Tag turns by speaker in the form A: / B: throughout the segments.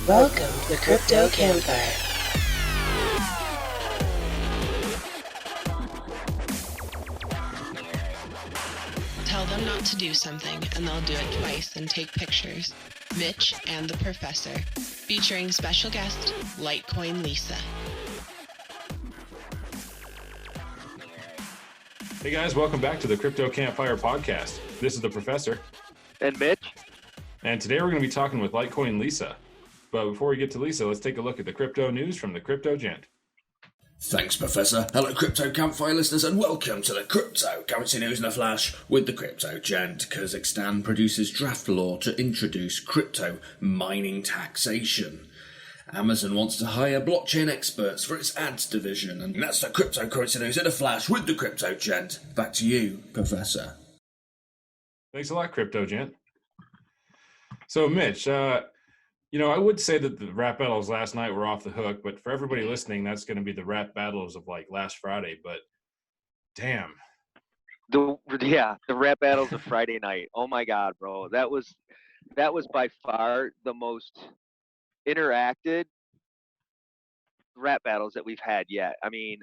A: Welcome to the Crypto Campfire.
B: Tell them not to do something and they'll do it twice and take pictures. Mitch and the Professor, featuring special guest Litecoin Lisa.
C: Hey guys, welcome back to the Crypto Campfire podcast. This is the Professor.
D: And Mitch.
C: And today we're going to be talking with Litecoin Lisa. But before we get to Lisa, let's take a look at the crypto news from the Crypto Gent.
E: Thanks, Professor. Hello, Crypto Campfire listeners, and welcome to the cryptocurrency news in a flash with the Crypto Gent. Kazakhstan produces draft law to introduce crypto mining taxation. Amazon wants to hire blockchain experts for its ads division, and that's the cryptocurrency news in a flash with the Crypto Gent. Back to you, Professor.
C: Thanks a lot, Crypto Gent. So, Mitch, I would say that the rap battles last night were off the hook, but for everybody listening, that's going to be the rap battles of like last Friday. But damn.
D: The rap battles of Friday night. Oh my God, bro. That was by far the most interacted rap battles that we've had yet. I mean,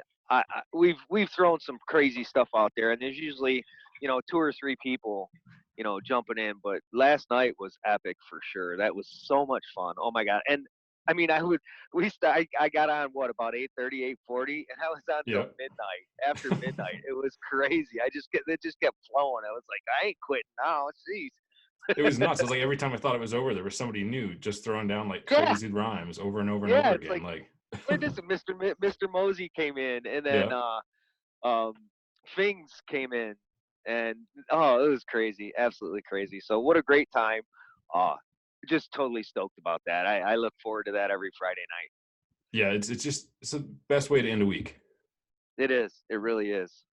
D: we've thrown some crazy stuff out there, and there's usually, two or three people jumping in, but last night was epic for sure. That was so much fun. Oh my God. And I mean, I got on about 8:30, 8:40, and I was on till midnight. After midnight, it was crazy. It just kept flowing. I was like, I ain't quitting now. Jeez.
C: It was nuts. It was like every time I thought it was over, there was somebody new just throwing down like crazy rhymes over and over and over again. Like
D: Mr. Mosey came in, and then Fings came in. And it was crazy, absolutely crazy. So what a great time. Just totally stoked about that. I look forward to that every Friday night.
C: Yeah, it's the best way to end a week.
D: It is. It really is.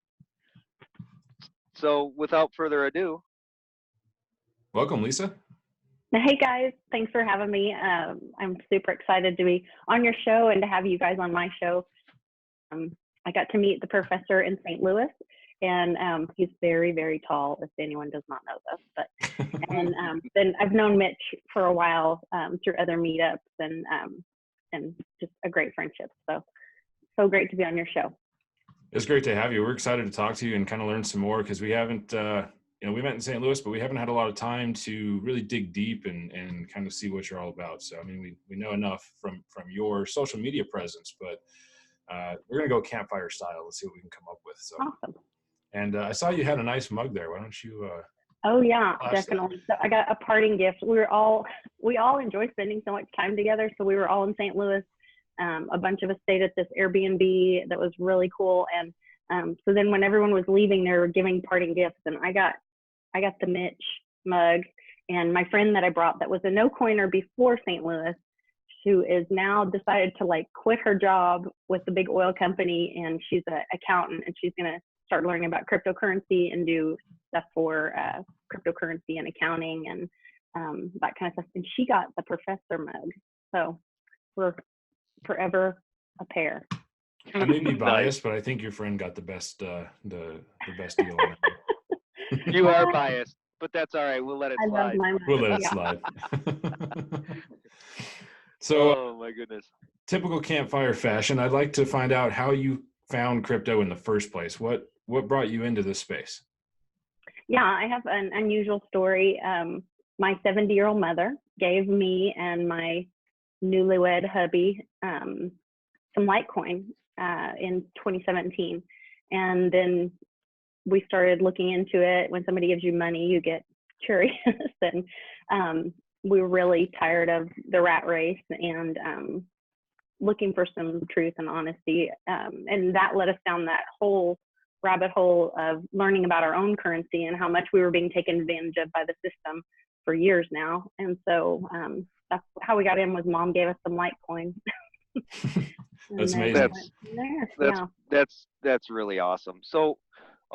D: So without further ado,
C: welcome, Lisa.
F: Hey guys, thanks for having me. I'm super excited to be on your show and to have you guys on my show. I got to meet the Professor in St. Louis. And he's very, very tall, if anyone does not know this. But then I've known Mitch for a while through other meetups and just a great friendship. So great to be on your show.
C: It's great to have you. We're excited to talk to you and kind of learn some more because we haven't, we met in St. Louis, but we haven't had a lot of time to really dig deep and kind of see what you're all about. So, I mean, we know enough from your social media presence, but we're going to go campfire style. Let's see what we can come up with. So.
F: Awesome.
C: And I saw you had a nice mug there. Why don't you?
F: Oh yeah, definitely. So I got a parting gift. We all enjoy spending so much time together. So we were all in St. Louis. A bunch of us stayed at this Airbnb that was really cool. And so then when everyone was leaving, they were giving parting gifts. And I got the Mitch mug. And my friend that I brought that was a no coiner before St. Louis, who is now decided to quit her job with the big oil company, and she's an accountant, and she's gonna start learning about cryptocurrency and do stuff for cryptocurrency and accounting and that kind of stuff. And she got the Professor mug. So we're forever a pair.
C: I may be biased, but I think your friend got the best the best deal on it.
D: You are biased, but that's all right. We'll let it slide.
C: We'll let it slide. So,
D: oh my goodness.
C: Typical campfire fashion, I'd like to find out how you found crypto in the first place. What brought you into this space?
F: Yeah, I have an unusual story. My 70-year-old mother gave me and my newlywed hubby some Litecoin in 2017. And then we started looking into it. When somebody gives you money, you get curious. And we were really tired of the rat race and looking for some truth and honesty. And that led us down that whole rabbit hole of learning about our own currency and how much we were being taken advantage of by the system for years now. And so that's how we got in. Was Mom gave us some Litecoin.
C: That's amazing.
D: That's really awesome. So,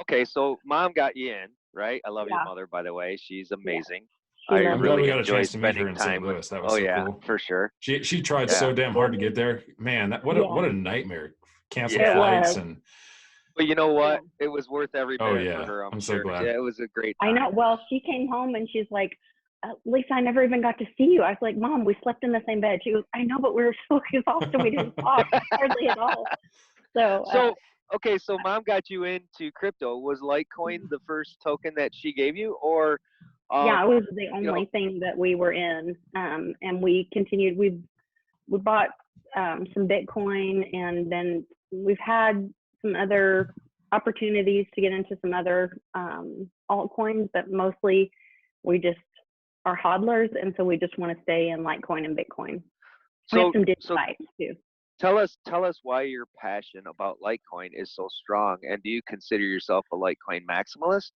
D: okay, so Mom got you in, right? I love your mother, by the way. She's amazing.
F: Yeah.
C: I'm glad we got a chance to meet her in St. Louis. That was cool.
D: For sure.
C: She tried so damn hard to get there. Man, what a nightmare. Canceled flights and.
D: But you know what? It was worth every bit for her.
C: I'm so glad.
D: Yeah, it was a great time.
F: I know. Well, she came home and she's like, Lisa, I never even got to see you. I was like, Mom, we slept in the same bed. She goes, I know, but we were so exhausted. We didn't talk hardly at all. So,
D: Okay, so Mom got you into crypto. Was Litecoin the first token that she gave you, or
F: yeah, it was the
D: you know,
F: only thing that we were in. And we continued. We bought some Bitcoin, and then we've had some other opportunities to get into some other altcoins, but mostly we just are hodlers, and so we just want to stay in Litecoin and Bitcoin. We have some sites too.
D: Tell us why your passion about Litecoin is so strong, and do you consider yourself a Litecoin maximalist?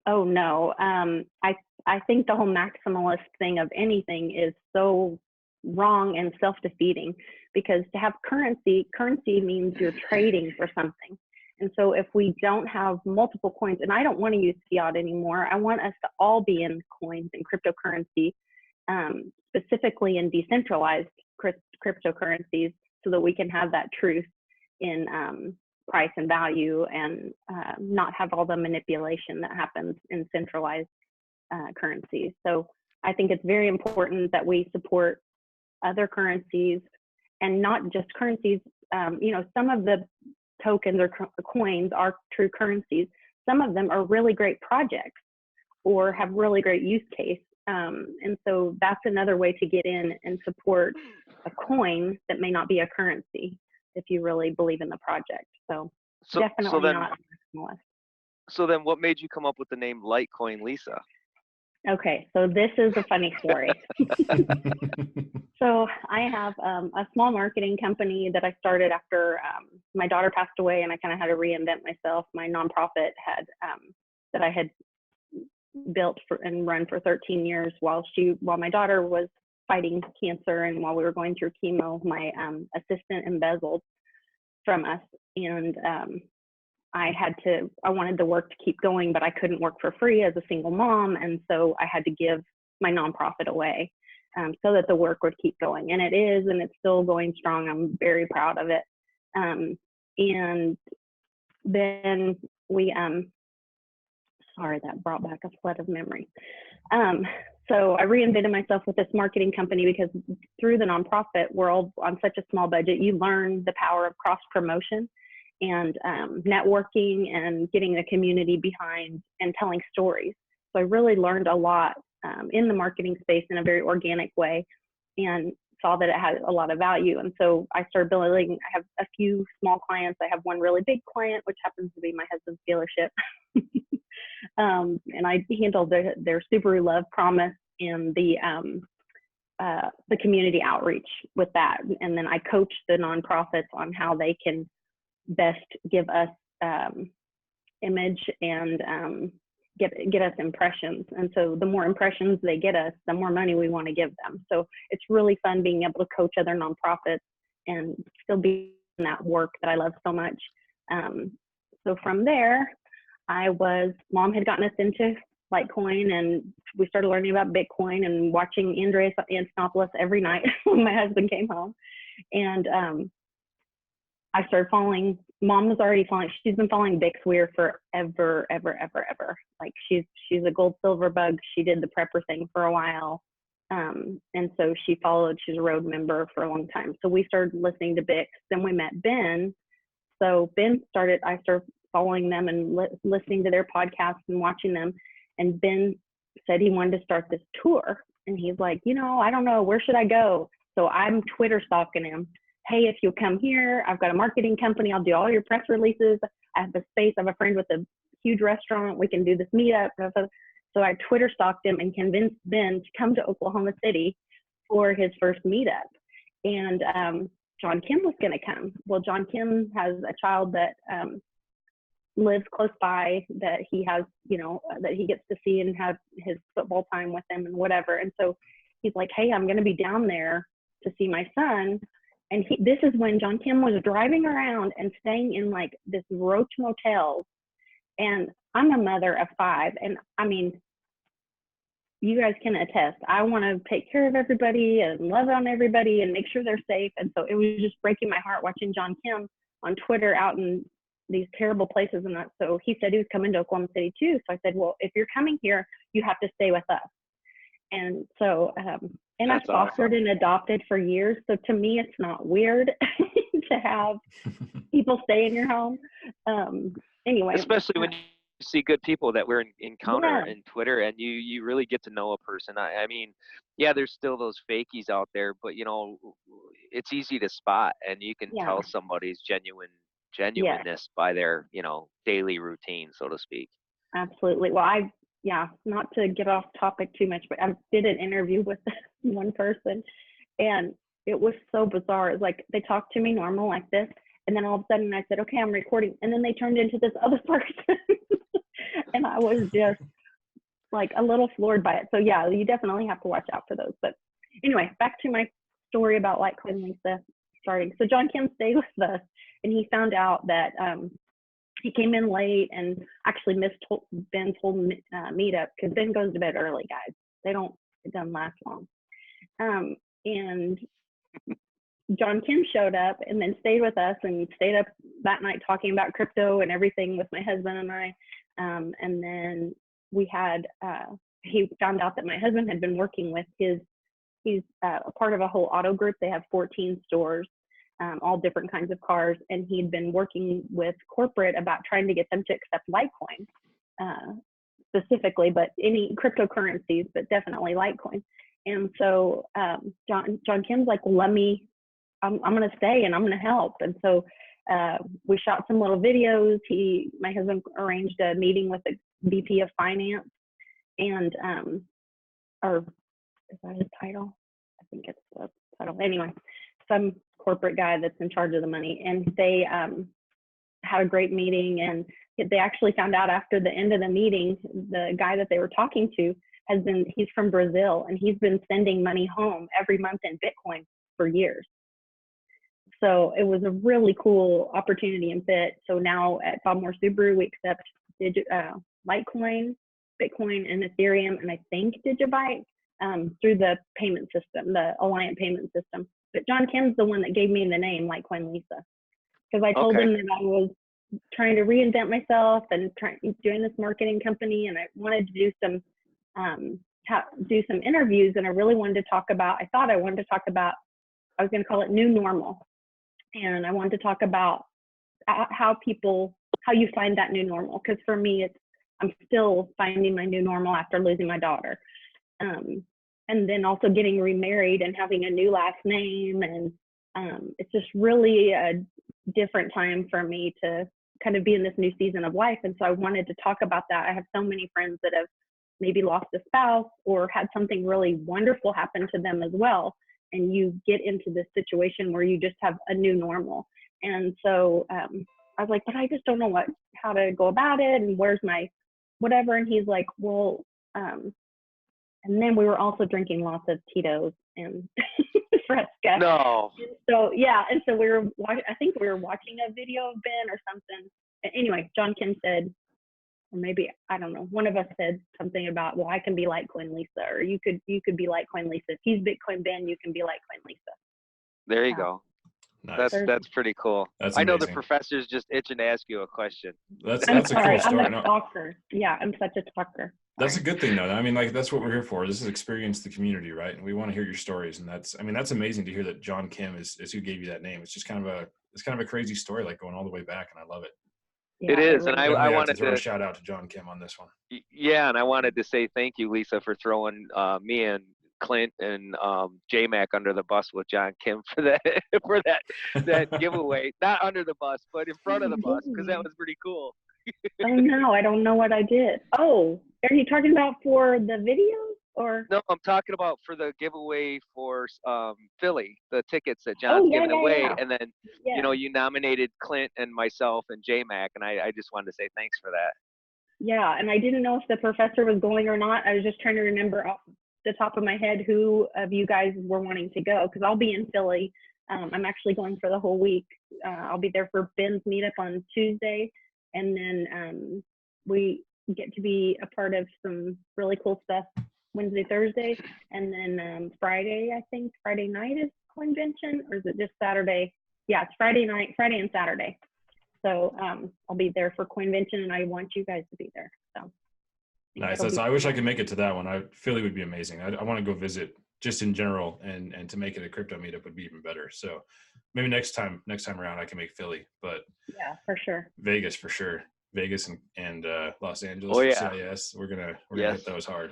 F: Oh no, I think the whole maximalist thing of anything is so wrong and self-defeating, because to have currency means you're trading for something. And so if we don't have multiple coins, and I don't want to use fiat anymore, I want us to all be in coins and cryptocurrency, specifically in decentralized cryptocurrencies, so that we can have that truth in price and value, and not have all the manipulation that happens in centralized currencies. So I think it's very important that we support other currencies, and not just currencies. Some of the tokens or coins are true currencies. Some of them are really great projects or have really great use case. And so that's another way to get in and support a coin that may not be a currency if you really believe in the project. So definitely not maximalist.
D: So then what made you come up with the name Litecoin Lisa?
F: Okay, so this is a funny story. So I have a small marketing company that I started after my daughter passed away, and I kind of had to reinvent myself. My nonprofit had that I had built and run for 13 years while my daughter was fighting cancer, and while we were going through chemo, my assistant embezzled from us, and I wanted the work to keep going, but I couldn't work for free as a single mom, and so I had to give my nonprofit away so that the work would keep going. And it is, and it's still going strong. I'm very proud of it. And then we, sorry, that brought back a flood of memory. So I reinvented myself with this marketing company, because through the nonprofit world, on such a small budget, you learn the power of cross promotion and networking and getting the community behind and telling stories. So I really learned a lot in the marketing space in a very organic way, and saw that it had a lot of value. And so I started building. I have a few small clients. I have one really big client, which happens to be my husband's dealership. And I handle their Subaru Love Promise and the community outreach with that. And then I coach the nonprofits on how they can best give us image and get us impressions. And so the more impressions they get us, the more money we want to give them. So it's really fun being able to coach other nonprofits and still be in that work that I love so much. So from there, Mom had gotten us into Litecoin, and we started learning about Bitcoin and watching Andreas Antonopoulos every night when my husband came home. And I started following. Mom was already following. She's been following Bixweir forever. Like she's a gold silver bug. She did the prepper thing for a while, and so she followed. She's a road member for a long time. So we started listening to Bix. Then we met Ben. So I started following them and listening to their podcasts and watching them. And Ben said he wanted to start this tour, and he's like, I don't know, where should I go? So I'm Twitter stalking him. Hey, if you'll come here, I've got a marketing company. I'll do all your press releases. I have a space. I have a friend with a huge restaurant. We can do this meetup. So I Twitter stalked him and convinced Ben to come to Oklahoma City for his first meetup. And John Kim was going to come. Well, John Kim has a child that lives close by that he has, that he gets to see and have his football time with him and whatever. And so he's like, hey, I'm going to be down there to see my son. And this is when John Kim was driving around and staying in like this roach motels. And I'm a mother of 5. And I mean, you guys can attest, I want to take care of everybody and love on everybody and make sure they're safe. And so it was just breaking my heart watching John Kim on Twitter out in these terrible places. And that, so he said he was coming to Oklahoma City too. So I said, well, if you're coming here, you have to stay with us. And so, and I've
D: That's awesome.
F: fostered and adopted for years. So to me, it's not weird to have people stay in your home. Anyway.
D: Especially when you see good people that we're encounter
F: Yeah.
D: in Twitter, and you really get to know a person. I mean, yeah, there's still those fakies out there, but you know, it's easy to spot, and you can
F: Yeah.
D: tell somebody's genuineness by their, you know, daily routine, so to speak.
F: Absolutely. Well, not to get off topic too much, but I did an interview with one person, and it was so bizarre. It's like they talked to me normal like this, and then all of a sudden I said, okay, I'm recording, and then they turned into this other person. And I was just like a little floored by it. So yeah, you definitely have to watch out for those. But anyway, back to my story about Litecoin Lisa starting. So John Kim stayed with us, and he found out that he came in late and actually missed Ben's whole meetup, because Ben goes to bed early, guys. It doesn't last long. And John Kim showed up and then stayed with us and stayed up that night talking about crypto and everything with my husband and I. And then we had, he found out that my husband had been working with he's a part of a whole auto group. They have 14 stores, all different kinds of cars. And he'd been working with corporate about trying to get them to accept Litecoin specifically, but any cryptocurrencies, but definitely Litecoin. And so John Kim's like, well, I'm going to stay and I'm going to help. And so we shot some little videos. My husband arranged a meeting with the VP of Finance, and or is that his title? I think it's the title. Anyway, some corporate guy that's in charge of the money, and they had a great meeting. And they actually found out after the end of the meeting, the guy that they were talking to he's from Brazil, and he's been sending money home every month in Bitcoin for years. So it was a really cool opportunity and fit. So now at Baltimore Subaru, we accept Litecoin, Bitcoin, and Ethereum, and I think Digibyte through the payment system, the Alliant payment system. But John Kim's the one that gave me the name Litecoin Lisa, because I told him that I was trying to reinvent myself and doing this marketing company, and I wanted to do some interviews, and I really wanted to talk about. I was going to call it New Normal. And I wanted to talk about how you find that new normal. Because for me, I'm still finding my new normal after losing my daughter. And then also getting remarried and having a new last name. And it's just really a different time for me to kind of be in this new season of life. And so I wanted to talk about that. I have so many friends that have maybe lost a spouse or had something really wonderful happen to them as well. And you get into this situation where you just have a new normal. And so I was like, but I just don't know how to go about it, and where's my whatever. And he's like, well, and then we were also drinking lots of Tito's and Fresca.
D: No.
F: And so yeah, and so I think we were watching a video of Ben or something. Anyway, John Kim said, or maybe, I don't know, one of us said something about, well, I can be Litecoin Lisa, or you could be Litecoin Lisa. If he's Bitcoin Ben, you can be Litecoin Lisa.
D: There you go.
C: Nice.
D: That's pretty cool.
C: That's
D: I know the
C: amazing.
D: professor's just itching to ask you a question.
C: That's
F: I'm
C: a
F: sorry,
C: cool story.
F: I'm a talker. Yeah, I'm such a talker.
C: That's a good thing, though. I mean, like, that's what we're here for. This is experience the community, right? And we want to hear your stories. And that's amazing to hear that John Kim is who gave you that name. It's just kind of a crazy story, like going all the way back, and I love it.
F: Yeah,
D: it is, and I wanted
C: to throw a shout out to John Kim on this one.
D: Yeah, and I wanted to say thank you, Lisa, for throwing me and Clint and J-Mac under the bus with John Kim for that giveaway. Not under the bus, but in front of the bus, because that was pretty cool.
F: Oh no, I don't know what I did. Oh, are you talking about for the videos or?
D: No, I'm talking about for the giveaway for Philly, the tickets that John's giving away, and then you nominated Clint and myself and J-Mac, and I just wanted to say thanks for that.
F: Yeah, and I didn't know if the professor was going or not. I was just trying to remember off the top of my head who of you guys were wanting to go, because I'll be in Philly. I'm actually going for the whole week. I'll be there for Ben's meetup on Tuesday, and then we get to be a part of some really cool stuff Wednesday, Thursday, and then Friday night is convention, or is it just Saturday? Yeah, it's Friday night, Friday and Saturday. So I'll be there for convention, and I want you guys to be there. So
C: Nice.
F: It'll be
C: I wish I could make it to that one. Philly would be amazing. I want to go visit just in general, and to make it a crypto meetup would be even better. So maybe next time around I can make Philly, but
F: yeah, for sure.
C: Vegas for sure. Vegas and Los Angeles
D: Oh,
C: for
D: yeah.
C: CIS. We're gonna
D: Yes.
C: hit those hard.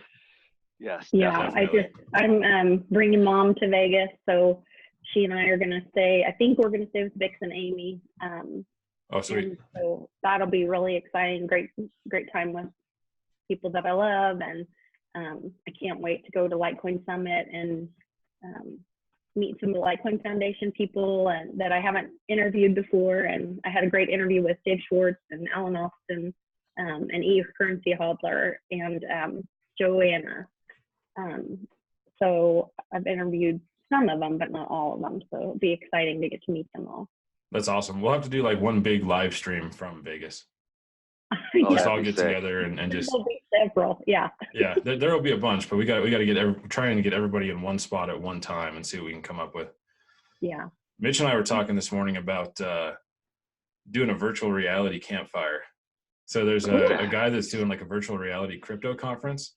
D: Yes.
F: Yeah,
C: definitely.
F: I'm bringing mom to Vegas, so she and I are gonna stay. I think we're gonna stay with Vix and Amy.
C: Oh, sweet.
F: And so that'll be really exciting. Great time with people that I love, and I can't wait to go to Litecoin Summit and meet some of the Litecoin Foundation people and that I haven't interviewed before. And I had a great interview with Dave Schwartz and Alan Austin and E. Currency Hodler and Joanna. So I've interviewed some of them, but not all of them. So it'll be exciting to get to meet them all.
C: That's awesome. We'll have to do like one big live stream from Vegas.
D: Oh,
C: Just
D: that'd
C: all
D: be
C: get
D: sick.
C: together and just
F: There'll be several, yeah.
C: yeah. There will be a bunch, but we got to get trying to get everybody in one spot at one time and see what we can come up with.
F: Yeah.
C: Mitch and I were talking this morning about doing a virtual reality campfire. So there's a guy that's doing like a virtual reality crypto conference.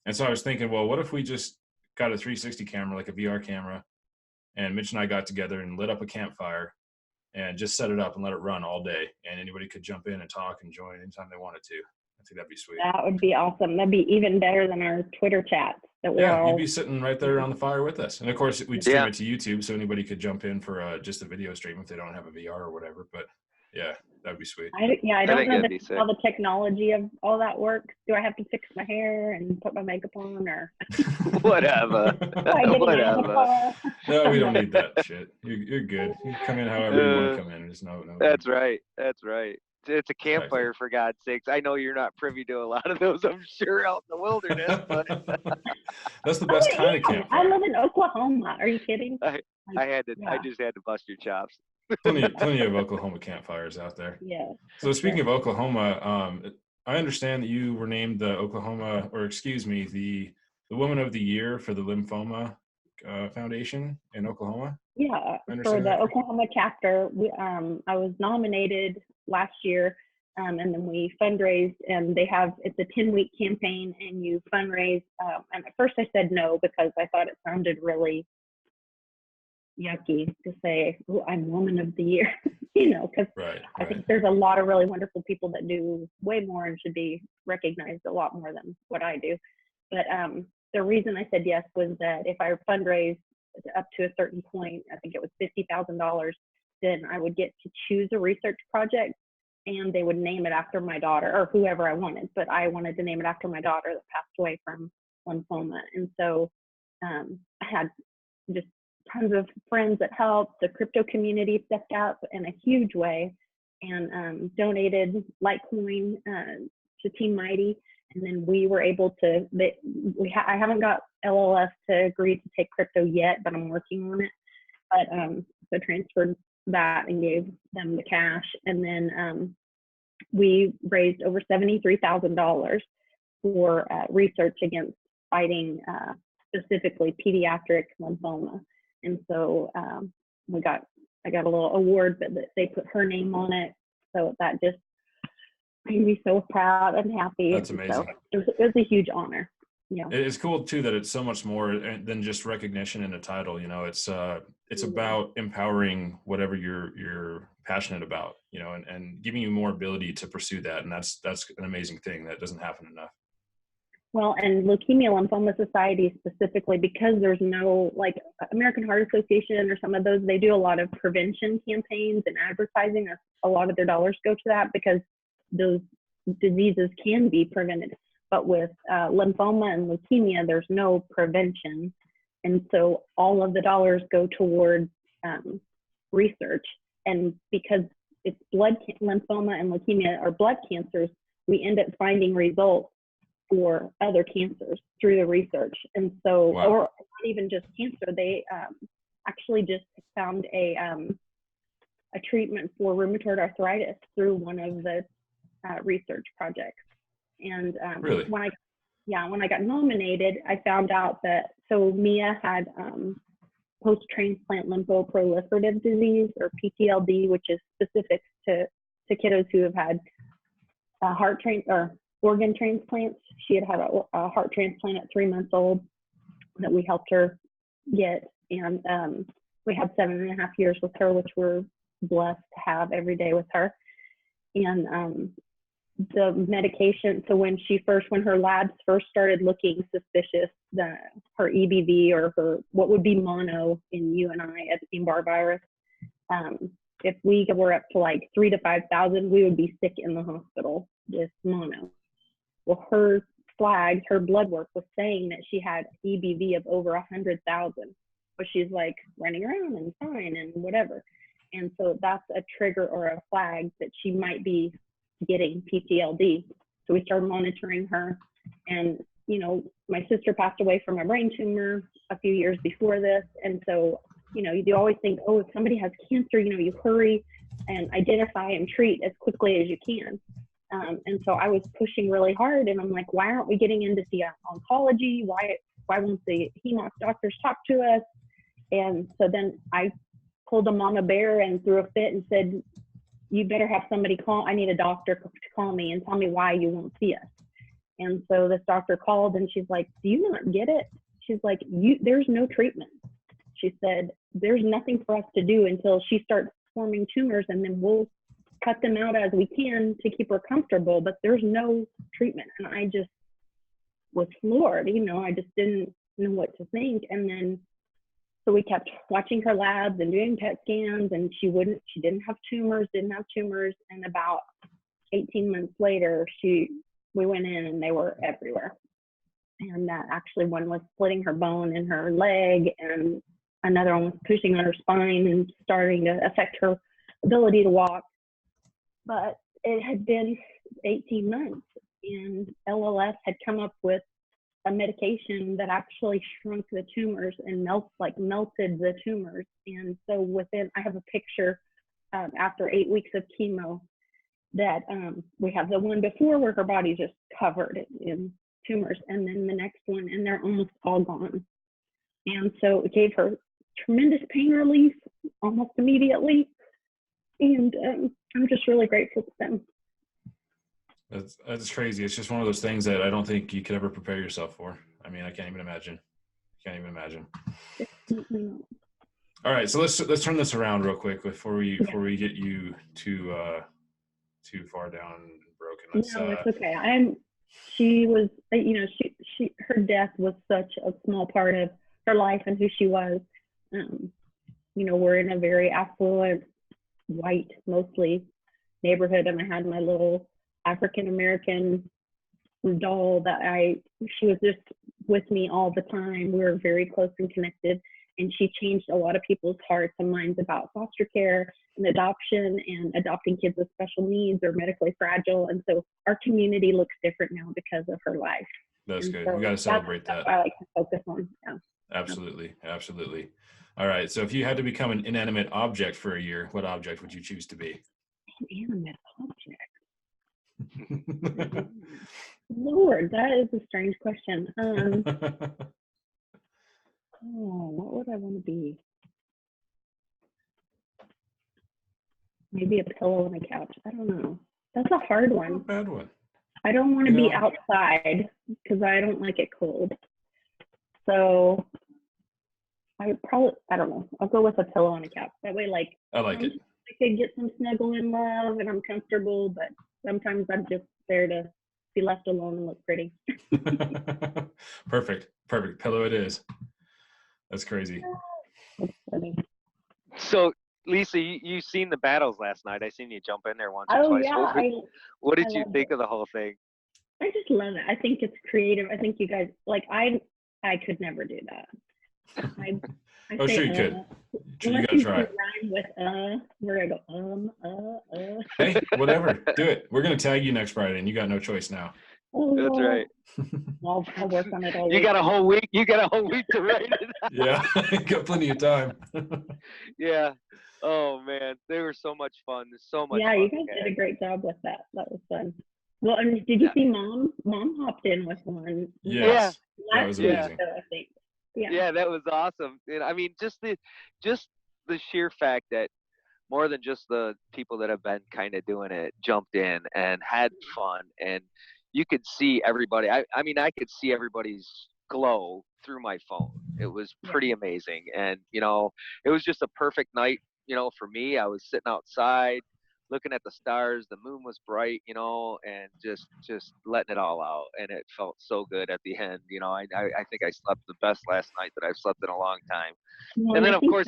C: And so I was thinking, well, what if we just got a 360 camera, like a VR camera, and Mitch and I got together and lit up a campfire and just set it up and let it run all day. And anybody could jump in and talk and join anytime they wanted to. I think that'd be sweet.
F: That would be awesome. That'd be even better than our Twitter chats that we're all.
C: You'd be sitting right there around the fire with us. And of course, we'd stream it to YouTube so anybody could jump in for just a video stream if they don't have a VR or whatever. But yeah, that'd be sweet.
F: I don't know
D: that'd be sick.
F: how the technology of all that works. Do I have to fix my hair and put my makeup on, or
D: Whatever.
F: do I get an
D: Whatever.
F: avatar?
C: No, we don't need that shit. You're good. You come in however you want to come in. There's no.
D: That's right. That's right. It's a campfire, for God's sakes. I know you're not privy to a lot of those, I'm sure, out in the wilderness, but
C: That's the best kind of campfire.
F: I live in Oklahoma. Are you kidding?
D: I just had to bust your chops.
C: plenty of Oklahoma campfires out there.
F: Yeah.
C: So speaking of Oklahoma, I understand that you were named the Woman of the Year for the Lymphoma Foundation in Oklahoma.
F: Yeah, for the Oklahoma chapter, I was nominated last year, and then we fundraised, and it's a 10-week campaign, and you fundraise. And at first I said no because I thought it sounded really yucky to say, "Oh, I'm Woman of the Year," because
C: right.
F: I think there's a lot of really wonderful people that do way more and should be recognized a lot more than what I do. But the reason I said yes was that if I fundraised up to a certain point, I think it was $50,000, then I would get to choose a research project, and they would name it after my daughter or whoever I wanted. But I wanted to name it after my daughter that passed away from lymphoma. And so I had just tons of friends that helped. The crypto community stepped up in a huge way and donated Litecoin to Team Mighty. And then we were able to, I haven't got LLS to agree to take crypto yet, but I'm working on it. But so transferred that and gave them the cash. And then we raised over $73,000 for research against fighting specifically pediatric lymphoma. And so I got a little award, but they put her name on it. So that just made me so proud and happy.
C: That's amazing.
F: So it was a huge honor. Yeah.
C: It's cool too that it's so much more than just recognition and a title. It's about empowering whatever you're passionate about, and giving you more ability to pursue that. And that's an amazing thing that doesn't happen enough.
F: Well, and Leukemia Lymphoma Society specifically, because there's no, like American Heart Association or some of those, they do a lot of prevention campaigns and advertising. A lot of their dollars go to that because those diseases can be prevented. But with lymphoma and leukemia, there's no prevention. And so all of the dollars go towards research. And because it's lymphoma and leukemia are blood cancers, we end up finding results for other cancers through the research. And so,
C: wow.
F: Or not even just cancer, they actually just found a treatment for rheumatoid arthritis through one of the research projects. And
C: really?
F: when I got nominated, I found out that, so Mia had post-transplant lymphoproliferative disease, or PTLD, which is specific to kiddos who have had organ transplants. She had had a heart transplant at 3 months old that we helped her get. And we had 7.5 years with her, which we're blessed to have every day with her. And the medication, so when her labs first started looking suspicious, her EBV or her, what would be mono in you and I, Epstein-Barr virus, if we were up to like 3,000 to 5,000, we would be sick in the hospital with mono. Well, her flags, her blood work was saying that she had EBV of over 100,000, but she's like running around and fine and whatever. And so that's a trigger or a flag that she might be getting PTLD. So we started monitoring her. And, you know, my sister passed away from a brain tumor a few years before this. And so, you know, you always think, oh, if somebody has cancer, you know, you hurry and identify and treat as quickly as you can. And so I was pushing really hard, and I'm like, why aren't we getting into the oncology? Why won't the hemoc doctors talk to us? And so then I pulled a mama bear and threw a fit and said, you better have somebody call. I need a doctor to call me and tell me why you won't see us. And so this doctor called, and she's like, do you not get it? She's like, there's no treatment. She said, there's nothing for us to do until she starts forming tumors, and then we'll cut them out as we can to keep her comfortable, but there's no treatment. And I just was floored, you know, I just didn't know what to think. And then, so we kept watching her labs and doing PET scans, and she didn't have tumors. And about 18 months later, we went in and they were everywhere. And actually one was splitting her bone in her leg, and another one was pushing on her spine and starting to affect her ability to walk. But it had been 18 months, and LLS had come up with a medication that actually shrunk the tumors and melted the tumors. And so I have a picture after 8 weeks of chemo that we have the one before where her body's just covered in tumors, and then the next one, and they're almost all gone. And so it gave her tremendous pain relief almost immediately. And I'm just really grateful to them.
C: That's crazy. It's just one of those things that I don't think you could ever prepare yourself for. I mean, I can't even imagine. All right, so let's turn this around real quick before we get you too far down and broken.
F: No, it's okay. She was, you know, her death was such a small part of her life and who she was. You know, we're in a very affluent, white, mostly neighborhood, and I had my little African-American doll she was just with me all the time. We were very close and connected, and she changed a lot of people's hearts and minds about foster care and adoption and adopting kids with special needs or medically fragile. And so our community looks different now because of her life.
C: That's good.
F: So
C: we got to celebrate that.
F: I like to focus on. Yeah.
C: Absolutely. All right. So if you had to become an inanimate object for a year, what object would you choose to be?
F: An inanimate object. Lord, that is a strange question. What would I want to be? Maybe a pillow on a couch. I don't know. That's a hard one.
C: Not a bad one.
F: I don't want to be outside because I don't like it cold. So I would probably, I don't know. I'll go with a pillow on a couch. That way,
C: I like it.
F: I could get some snuggle and love, and I'm comfortable. But sometimes I'm just there to be left alone and look pretty.
C: Perfect. Pillow it is. That's crazy.
F: That's funny.
D: So, Lisa, you seen the battles last night. I seen you jump in there once or
F: Oh
D: twice.
F: yeah.
D: What did you
F: loved
D: think
F: it.
D: of the whole thing?
F: I just love it. I think it's creative. I think you guys I could never do that. I
C: Oh,
F: say,
C: sure you could. Sure, you
F: unless
C: gotta try.
F: Rhyme with where I go
C: Hey, whatever. Do it. We're gonna tag you next Friday, and you got no choice now.
F: Oh,
D: That's right.
F: I'll work on it all
D: You
F: week.
D: got a whole week. You got a whole week to write it.
C: Yeah, got plenty of time.
D: Yeah. Oh man, they were so much fun. So much.
F: Yeah,
D: fun
F: you guys did a great job with that. That was fun. Well, and did you see Mom? Mom hopped in with one.
C: Yes.
F: Yeah.
C: That was amazing.
F: So, I think.
D: Yeah, that was awesome. And I mean, just the sheer fact that more than just the people that have been kind of doing it jumped in and had fun, and you could see everybody. I mean, I could see everybody's glow through my phone. It was pretty amazing. And, you know, it was just a perfect night, you know, for me. I was sitting outside looking at the stars. The moon was bright, you know, and just letting it all out. And it felt so good at the end. You know, I think I slept the best last night that I've slept in a long time.
F: Well,
D: And then,
F: I
D: of
F: think
D: course,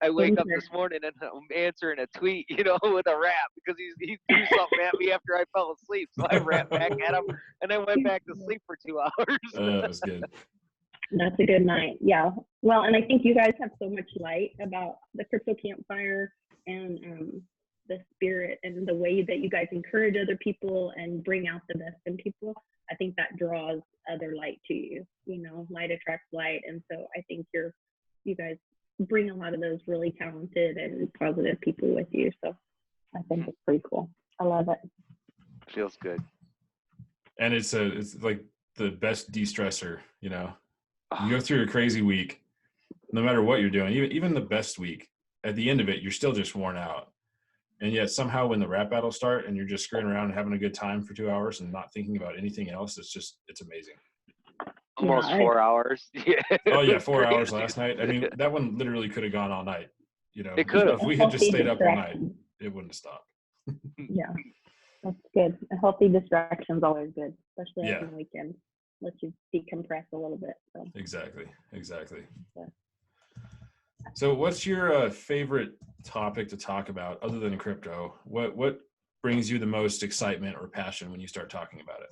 D: I wake up
F: Sure.
D: this morning and I'm answering a tweet, you know, with a rap because he threw something at me after I fell asleep. So I rapped back at him and I went back to sleep for 2 hours.
C: That was good.
F: That's a good night. Yeah. Well, and I think you guys have so much light about the crypto campfire and the spirit and the way that you guys encourage other people and bring out the best in people. I think that draws other light to you. You know, light attracts light, and so I think you guys bring a lot of those really talented and positive people with you. So I think it's pretty cool. I love it.
D: Feels good.
C: And it's like the best de-stressor, you know. You go through a crazy week, no matter what you're doing, even the best week, at the end of it, you're still just worn out. And yet somehow when the rap battles start and you're just screwing around and having a good time for 2 hours and not thinking about anything else, it's amazing.
D: Almost 4 hours. Yeah.
C: Oh yeah, 4 hours
D: Crazy.
C: last night. I mean, that one literally could have gone all night. You know,
D: It could have.
C: if we had just
F: Healthy
C: stayed up all night,
F: distraction.
C: it wouldn't have stopped.
F: Yeah, that's good. A healthy distraction is always good, especially
C: Yeah.
F: on the weekend. Lets you decompress a little bit. So.
C: Exactly.
F: Yeah.
C: So what's your favorite topic to talk about other than crypto? What brings you the most excitement or passion when you start talking about it?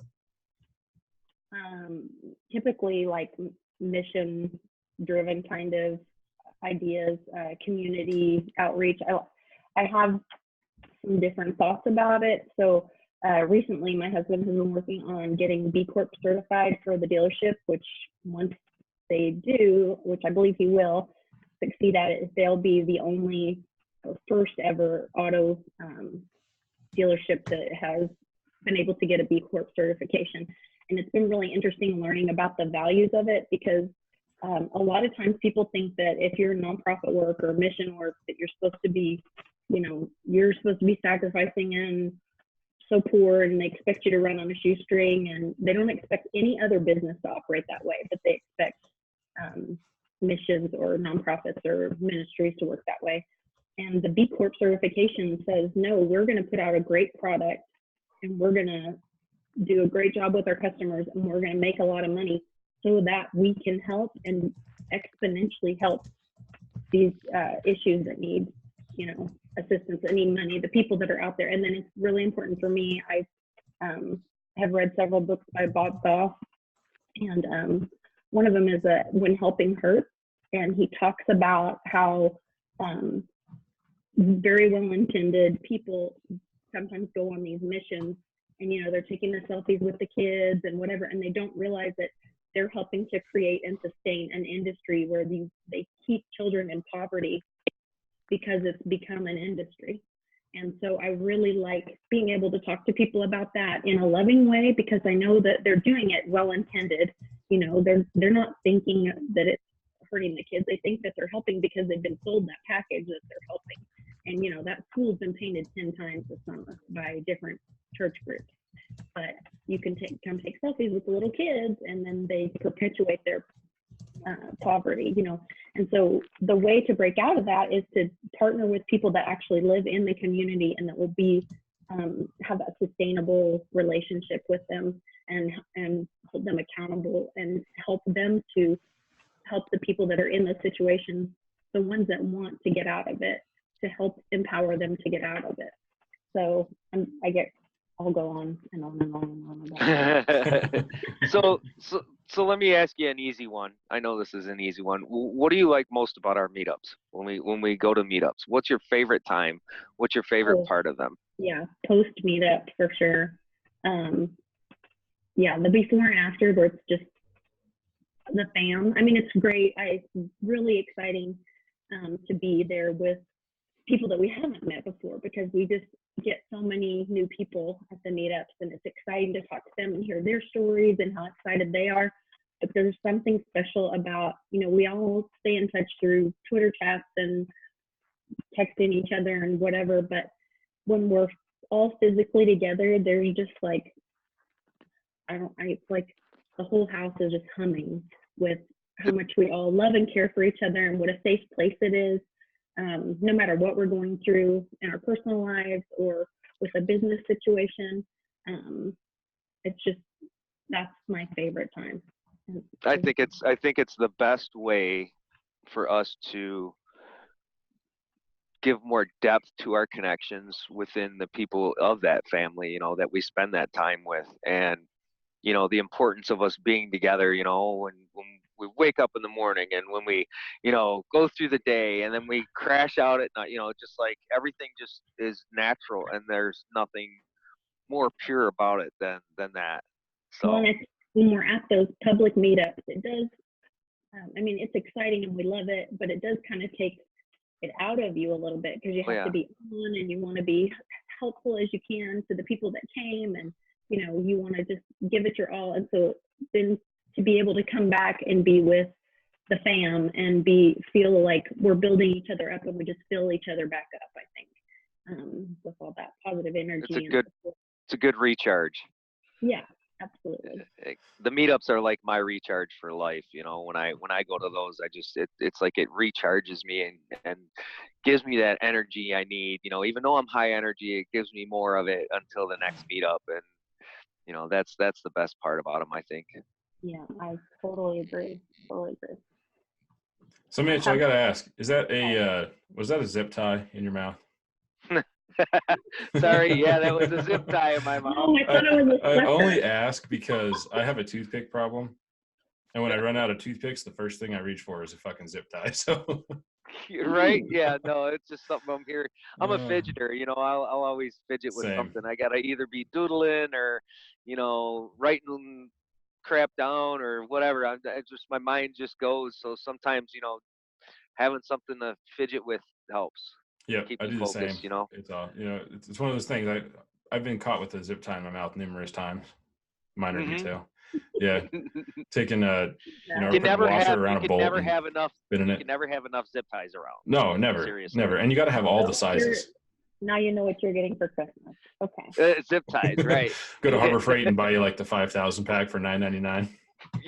F: Typically like mission driven kind of ideas, community outreach. I have some different thoughts about it. So recently my husband has been working on getting B Corp certified for the dealership, which once they do, which I believe he will succeed at it, they'll be the only first ever auto dealership that has been able to get a B Corp certification. And it's been really interesting learning about the values of it, because a lot of times people think that if you're nonprofit work or mission work, that you're supposed to be, you know, you're supposed to be sacrificing and so poor, and they expect you to run on a shoestring, and they don't expect any other business to operate that way, but they expect missions or nonprofits or ministries to work that way. And the B Corp certification says, no, we're going to put out a great product and we're going to do a great job with our customers, and we're going to make a lot of money so that we can help and exponentially help these issues that need, you know, assistance, that need money, the people that are out there. And then it's really important for me. I have read several books by Bob Goff, and one of them is When Helping Hurts, and he talks about how very well-intended people sometimes go on these missions, and, you know, they're taking their selfies with the kids and whatever, and they don't realize that they're helping to create and sustain an industry where they keep children in poverty because it's become an industry. And so I really like being able to talk to people about that in a loving way, because I know that they're doing it well-intended. You know, they're not thinking that it's hurting the kids. They think that they're helping because they've been sold that package that they're helping. And, you know, that school's been painted 10 times this summer by different church groups. But you can come take selfies with the little kids, and then they perpetuate their poverty, you know. And so the way to break out of that is to partner with people that actually live in the community and that will be have a sustainable relationship with them, and hold them accountable, and help them to help the people that are in those situations, the ones that want to get out of it, to help empower them to get out of it. So I'll go on and on and on and on about it.
D: So let me ask you an easy one. I know this is an easy one. What do you like most about our meetups? When we go to meetups, what's your favorite time? What's your favorite part of them?
F: Yeah, post meetup for sure. Yeah, the before and after, where it's just the fam. I mean, it's great. It's really exciting to be there with people that we haven't met before, because we just get so many new people at the meetups, and it's exciting to talk to them and hear their stories and how excited they are. But there's something special about, you know, we all stay in touch through Twitter chats and texting each other and whatever, but when we're all physically together, there's just like it's like the whole house is just humming with how much we all love and care for each other and what a safe place it is. No matter what we're going through in our personal lives or with a business situation. It's just, that's my favorite time.
D: I think it's the best way for us to give more depth to our connections within the people of that family, you know, that we spend that time with. And, you know, the importance of us being together, you know, when we wake up in the morning and when we, you know, go through the day and then we crash out at night, you know, just like everything just is natural and there's nothing more pure about it than that. So
F: well, when we're at those public meetups, it does, I mean, it's exciting and we love it, but it does kind of take it out of you a little bit because you have to be on and you want to be helpful as you can to the people that came, and you know, you want to just give it your all. And so then to be able to come back and be with the fam and feel like we're building each other up and we just fill each other back up, I think, with all that positive energy.
D: It's a good recharge.
F: Yeah, absolutely.
D: The meetups are like my recharge for life. You know, when I go to those, it's like it recharges me and gives me that energy I need. You know, even though I'm high energy, it gives me more of it until the next meetup. And you know, that's the best part about them, I think.
F: Yeah, I totally agree.
C: So Mitch, I gotta ask, is that was that a zip tie in your mouth?
D: Sorry, yeah, that was a zip tie in my mouth.
F: Oh, I thought it was a
C: I only ask because I have a toothpick problem, and when I run out of toothpicks, the first thing I reach for is a fucking zip tie. So,
D: right? Yeah, no, it's just something I'm hearing. I'm a fidgeter, you know. I'll always fidget with
C: Same.
D: something. I gotta either be doodling or, you know, writing crap down or whatever. I just my mind just goes. So sometimes, you know, having something to fidget with helps.
C: Yep,
D: Keep
C: I
D: me
C: do the
D: focused,
C: same.
D: you know.
C: It's you know, it's one of those things. I've been caught with a zip tie in my mouth numerous times. Minor detail. Yeah, taking you know, putting water around a bolt
D: never have enough.
C: spinning
D: You
C: it.
D: can never have enough zip ties around.
C: No, never,
D: Seriously.
C: never. And you got to have all the sizes.
F: Now you know what you're getting for Christmas. Okay.
D: Zip ties, right?
C: Go to Harbor Freight and buy you like the 5,000 pack for $9.99.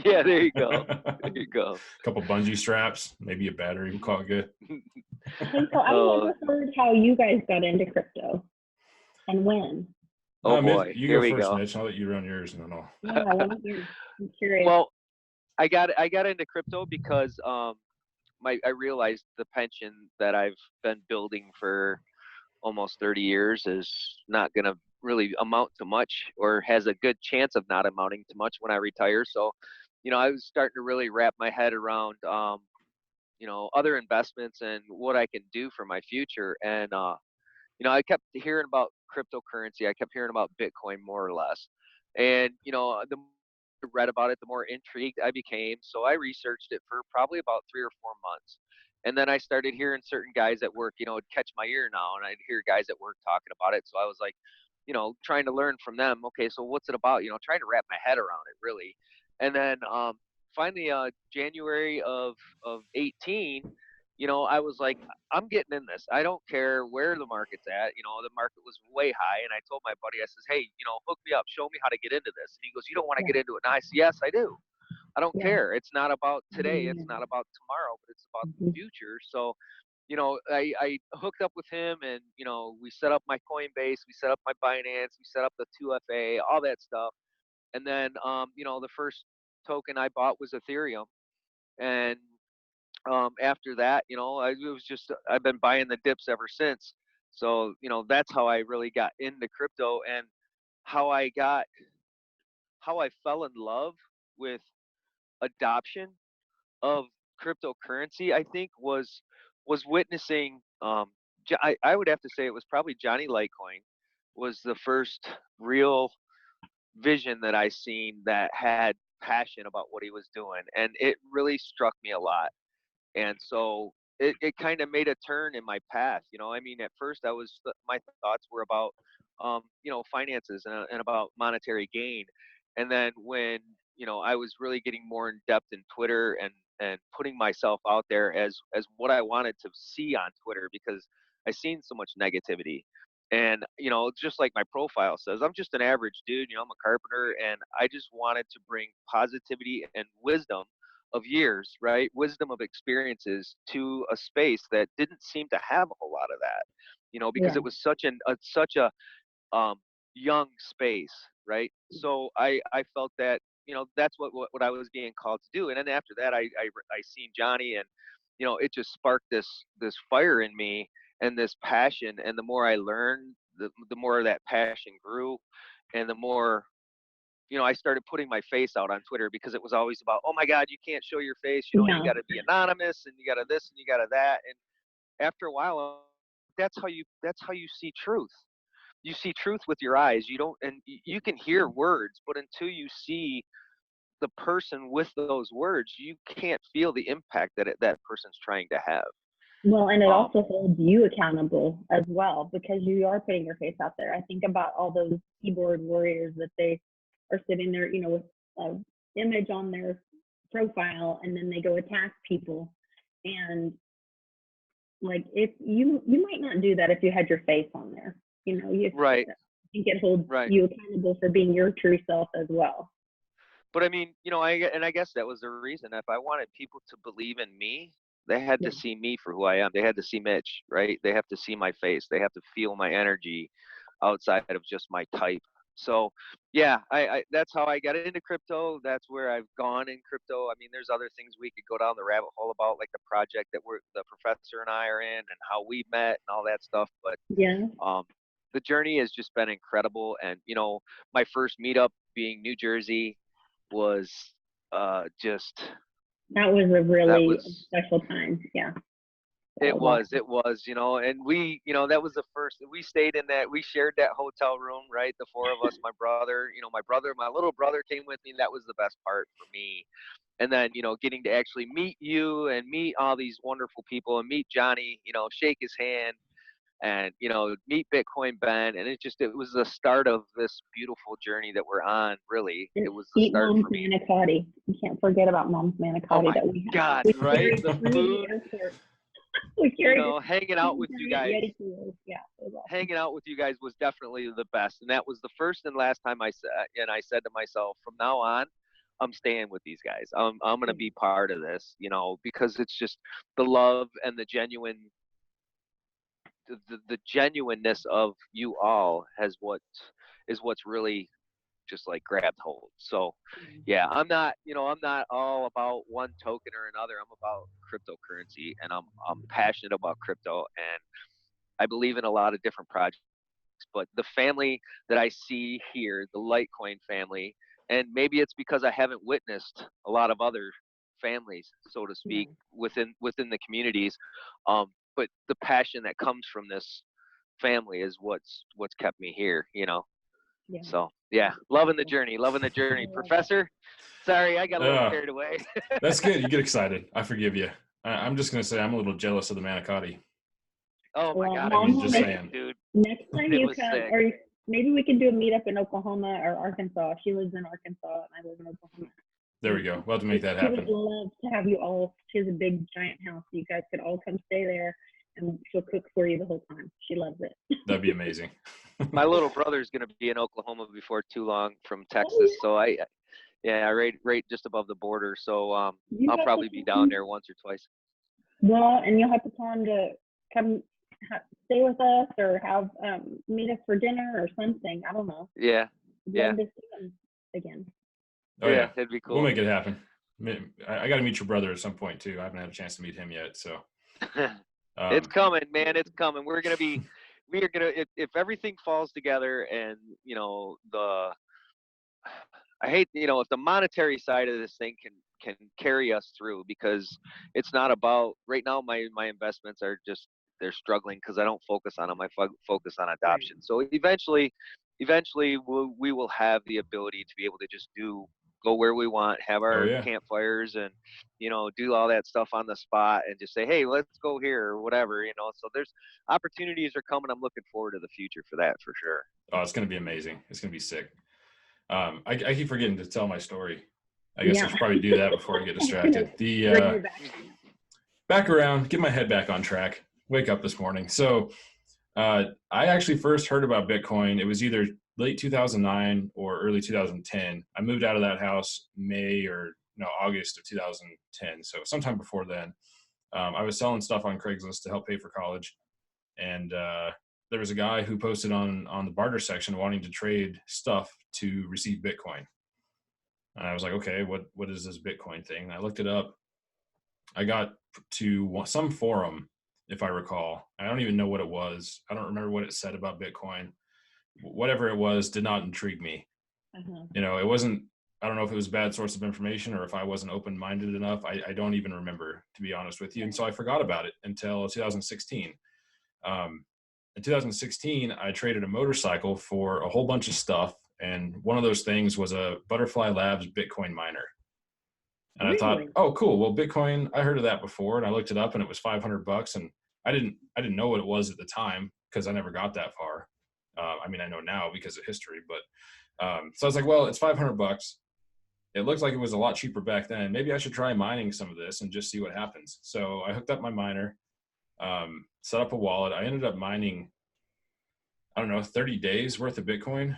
D: Yeah, there you go. There you go.
C: A couple bungee straps, maybe a battery. We'll call it good.
F: Hey, so I never heard how you guys got into crypto and when.
D: Oh boy,
C: you
D: here
C: go
D: we
C: first,
D: go.
C: Mitch. I'll let you run yours, and then I'll.
F: Yeah, I want to hear. I'm curious.
D: Well, I got into crypto because I realized the pension that I've been building for almost 30 years is not going to really amount to much, or has a good chance of not amounting to much when I retire. So, you know, I was starting to really wrap my head around, you know, other investments and what I can do for my future. And, you know, I kept hearing about cryptocurrency. I kept hearing about Bitcoin more or less. And, you know, the more I read about it, the more intrigued I became. So I researched it for probably about 3 or 4 months. And then I started hearing certain guys at work, you know, it'd catch my ear now. And I'd hear guys at work talking about it. So I was like, you know, trying to learn from them. Okay, so what's it about? You know, trying to wrap my head around it really. And then finally, January of 18, you know, I was like, I'm getting in this. I don't care where the market's at. You know, the market was way high. And I told my buddy, I says, hey, you know, hook me up. Show me how to get into this. And he goes, you don't want to get into it. And I said, yes, I do. I don't care. It's not about today. It's not about tomorrow, but it's about the future. So, you know, I hooked up with him and, you know, we set up my Coinbase, we set up my Binance, we set up the 2FA, all that stuff. And then, you know, the first token I bought was Ethereum. And after that, you know, I've been buying the dips ever since. So, you know, that's how I really got into crypto, and how I fell in love with adoption of cryptocurrency, I think was witnessing, I would have to say it was probably Jonny Litecoin was the first real vision that I seen that had passion about what he was doing, and it really struck me a lot. And so it kind of made a turn in my path. You know, I mean, at first my thoughts were about, you know, finances and about monetary gain. And then when, you know, I was really getting more in depth in Twitter and putting myself out there as what I wanted to see on Twitter, because I seen so much negativity. And, you know, just like my profile says, I'm just an average dude, you know, I'm a carpenter, and I just wanted to bring positivity and wisdom of years, right? Wisdom of experiences to a space that didn't seem to have a whole lot of that, you know, because
F: Yeah.
D: it was such a um, young space, right? So I felt that, you know, that's what I was being called to do. And then after that, I seen Jonny, and, you know, it just sparked this fire in me and this passion. And the more I learned, the more that passion grew, and the more, you know, I started putting my face out on Twitter, because it was always about, oh my God, you can't show your face, you know, you
F: Yeah.
D: got to be anonymous, and you got to this and you got to that. And after a while, that's how you see truth. You see truth with your eyes. You don't, and you can hear words, but until you see the person with those words, you can't feel the impact that person's trying to have.
F: Well, and it also holds you accountable as well, because you are putting your face out there. I think about all those keyboard warriors that they are sitting there, you know, with an image on their profile, and then they go attack people. And like, if you might not do that if you had your face on there, you know,
D: Right.
F: I think it holds
D: Right.
F: you accountable for being your true self as well.
D: But I mean, you know, I guess that was the reason. If I wanted people to believe in me, they had to see me for who I am. They had to see Mitch, right? They have to see my face. They have to feel my energy outside of just my type. So yeah, I that's how I got into crypto. That's where I've gone in crypto. I mean, there's other things we could go down the rabbit hole about, like the project that the professor and I are in, and how we met and all that stuff. But
F: Yeah.
D: the journey has just been incredible. And, you know, my first meetup being New Jersey was just,
F: That was a really special time. Yeah.
D: It was, you know, and we, you know, that was the first, we stayed in that, we shared that hotel room, right? The four of us, my brother, you know, my little brother came with me. That was the best part for me. And then, you know, getting to actually meet you and meet all these wonderful people, and meet Jonny, you know, shake his hand, and, you know, meet Bitcoin Ben. And it was the start of this beautiful journey that we're on. Really, it was the start
F: Mom's
D: for me.
F: manicotti. You can't forget about Mom's manicotti.
D: Oh my
F: that we had.
D: God,
F: We
D: right? The
F: through
D: food.
F: The airport. We
D: You know, hanging out with you guys.
F: Yeah, awesome.
D: Hanging out with you guys was definitely the best. And that was the first and last time I said to myself, from now on, I'm staying with these guys. I'm going to be part of this, you know, because it's just the love and the genuineness of you all is what's really just like grabbed hold. So yeah, I'm not all about one token or another. I'm about cryptocurrency, and I'm passionate about crypto, and I believe in a lot of different projects. But the family that I see here, the Litecoin family, and maybe it's because I haven't witnessed a lot of other families, so to speak, within the communities. But the passion that comes from this family is what's kept me here, you know.
F: Yeah.
D: So yeah, loving the journey. Professor, sorry, I got a little carried away.
C: That's good. You get excited. I forgive you. I'm just gonna say I'm a little jealous of the manicotti.
D: Oh my God,
C: I'm just saying,
D: dude.
F: Next time you come,
D: sick.
F: or maybe we can do a meetup in Oklahoma or Arkansas. She lives in Arkansas, and I live in Oklahoma.
C: There we go. We'll have to make that happen.
F: She would love to have you all. She has a big giant house. You guys could all come stay there, and she'll cook for you the whole time. She loves it.
C: That'd be amazing.
D: My little brother's going to be in Oklahoma before too long from Texas. So right just above the border. So I'll probably be down there once or twice.
F: Well, and you'll have to tell him to come stay with us, or have meet us for dinner or something. I don't know.
D: Yeah. Yeah.
F: Again.
C: Oh yeah,
D: it'd be cool.
C: We'll make it happen. I got to meet your brother at some point too. I haven't had a chance to meet him yet, so.
D: It's coming, man. It's coming. We are gonna if everything falls together, and you know if the monetary side of this thing can carry us through, because it's not about right now. My investments are just, they're struggling because I don't focus on them. I focus on adoption. So eventually we will have the ability to be able to just go where we want, have our campfires, and do all that stuff on the spot, and just say, hey, let's go here or whatever. So there's opportunities are coming. I'm looking forward to the future for that, for sure.
C: Oh, it's going to be amazing. It's going to be sick. I keep forgetting to tell my story. I guess I should probably do that before I get distracted. Back around, get my head back on track. Wake up this morning. So I actually first heard about Bitcoin. It was either late 2009 or early 2010. I moved out of that house August of 2010. So sometime before then, I was selling stuff on Craigslist to help pay for college. And there was a guy who posted on the barter section wanting to trade stuff to receive Bitcoin. And I was like, okay, what is this Bitcoin thing? And I looked it up. I got to some forum, if I recall. I don't even know what it was. I don't remember what it said about Bitcoin. Whatever it was did not intrigue me. You know, it wasn't, I don't know if it was a bad source of information or if I wasn't open-minded enough. I don't even remember, to be honest with you. And so I forgot about it until 2016. In 2016, I traded a motorcycle for a whole bunch of stuff. And one of those things was a Butterfly Labs Bitcoin miner. And I thought, oh, cool. Well, Bitcoin, I heard of that before, and I looked it up, and it was $500. And I didn't know what it was at the time because I never got that far. I mean, I know now because of history, but so I was like, well, it's $500. It looks like it was a lot cheaper back then. Maybe I should try mining some of this and just see what happens. So I hooked up my miner, set up a wallet. I ended up mining, I don't know, 30 days worth of Bitcoin.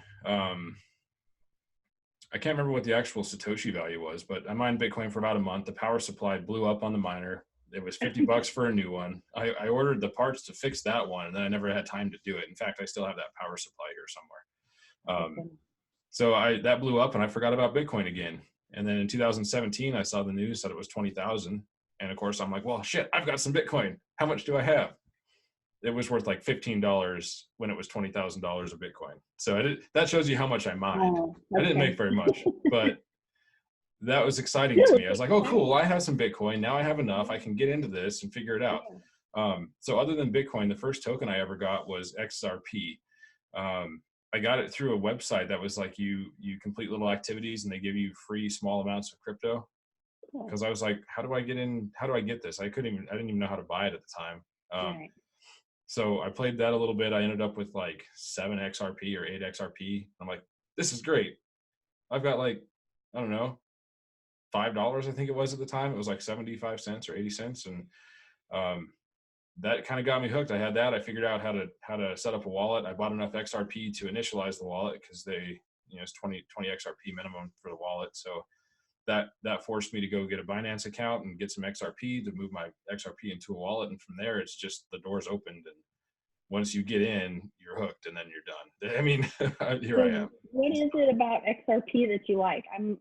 C: I can't remember what the actual Satoshi value was, but I mined Bitcoin for about a month. The power supply blew up on the miner. It was $50 for a new one. I ordered the parts to fix that one, and then I never had time to do it. In fact, I still have that power supply here somewhere. So that blew up, and I forgot about Bitcoin again. And then in 2017, I saw the news that it was 20,000. And of course, I'm like, well, shit, I've got some Bitcoin. How much do I have? It was worth like $15 when it was $20,000 of Bitcoin. So that shows you how much I mined. I didn't make very much, but that was exciting to me. I was like, oh, cool. I have some Bitcoin. Now I have enough. I can get into this and figure it out. So other than Bitcoin, the first token I ever got was XRP. I got it through a website that was like you complete little activities and they give you free small amounts of crypto. Because I was like, how do I get in? How do I get this? I didn't even know how to buy it at the time. So I played that a little bit. I ended up with like 7 XRP or 8 XRP. I'm like, this is great. I've got like, I don't know, $5, I think it was at the time. It was like 75 cents or 80 cents. And that kind of got me hooked. I had that. I figured out how to set up a wallet. I bought enough XRP to initialize the wallet because it's 20 XRP minimum for the wallet. So that forced me to go get a Binance account and get some XRP to move my XRP into a wallet. And from there, it's just the doors opened. And once you get in, you're hooked and then you're done. I mean, here I am.
F: What is it about XRP that you like? I'm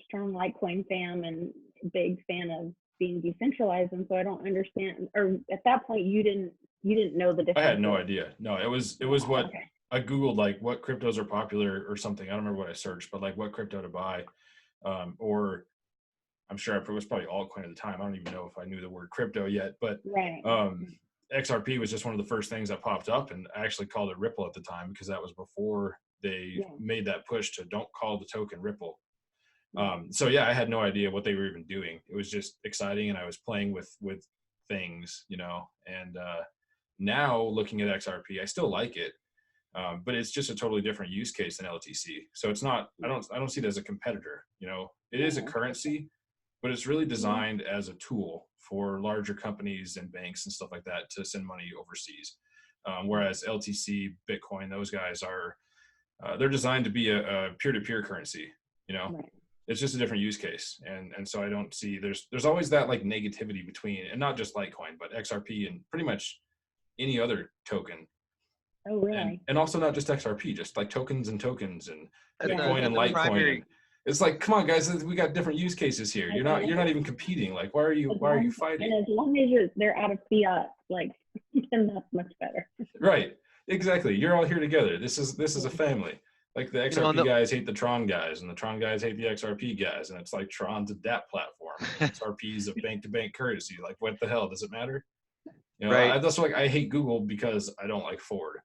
F: strong Litecoin fan and big fan of being decentralized. And so I don't understand, or at that point you didn't know the difference.
C: I had no idea. No, it was what I Googled, like what cryptos are popular or something. I don't remember what I searched, but like what crypto to buy. Or I'm sure it was probably altcoin at the time. I don't even know if I knew the word crypto yet, but XRP was just one of the first things that popped up, and I actually called it Ripple at the time because that was before they made that push to don't call the token Ripple. So yeah, I had no idea what they were even doing. It was just exciting, and I was playing with things, and now looking at XRP, I still like it. But it's just a totally different use case than LTC. So it's not, I don't see it as a competitor, it is a currency, but it's really designed as a tool for larger companies and banks and stuff like that to send money overseas. Whereas LTC, Bitcoin, those guys they're designed to be a peer-to-peer currency, It's just a different use case. And so I don't see, there's always that like negativity between, and not just Litecoin, but XRP and pretty much any other token.
F: Oh, really?
C: And also not just XRP, just like tokens and Bitcoin and Litecoin.
D: Primary.
C: It's like, come on, guys, we got different use cases here. You're not even competing. Like, why are you fighting?
F: And as long as they're out of fiat, like, then that's much better.
C: Right. Exactly. You're all here together. This is a family. Like the XRP guys hate the Tron guys, and the Tron guys hate the XRP guys, and it's like Tron's a DApp platform. XRP is a bank-to-bank currency. Like, what the hell? Does it matter?
D: Right.
C: That's like, I hate Google because I don't like Ford,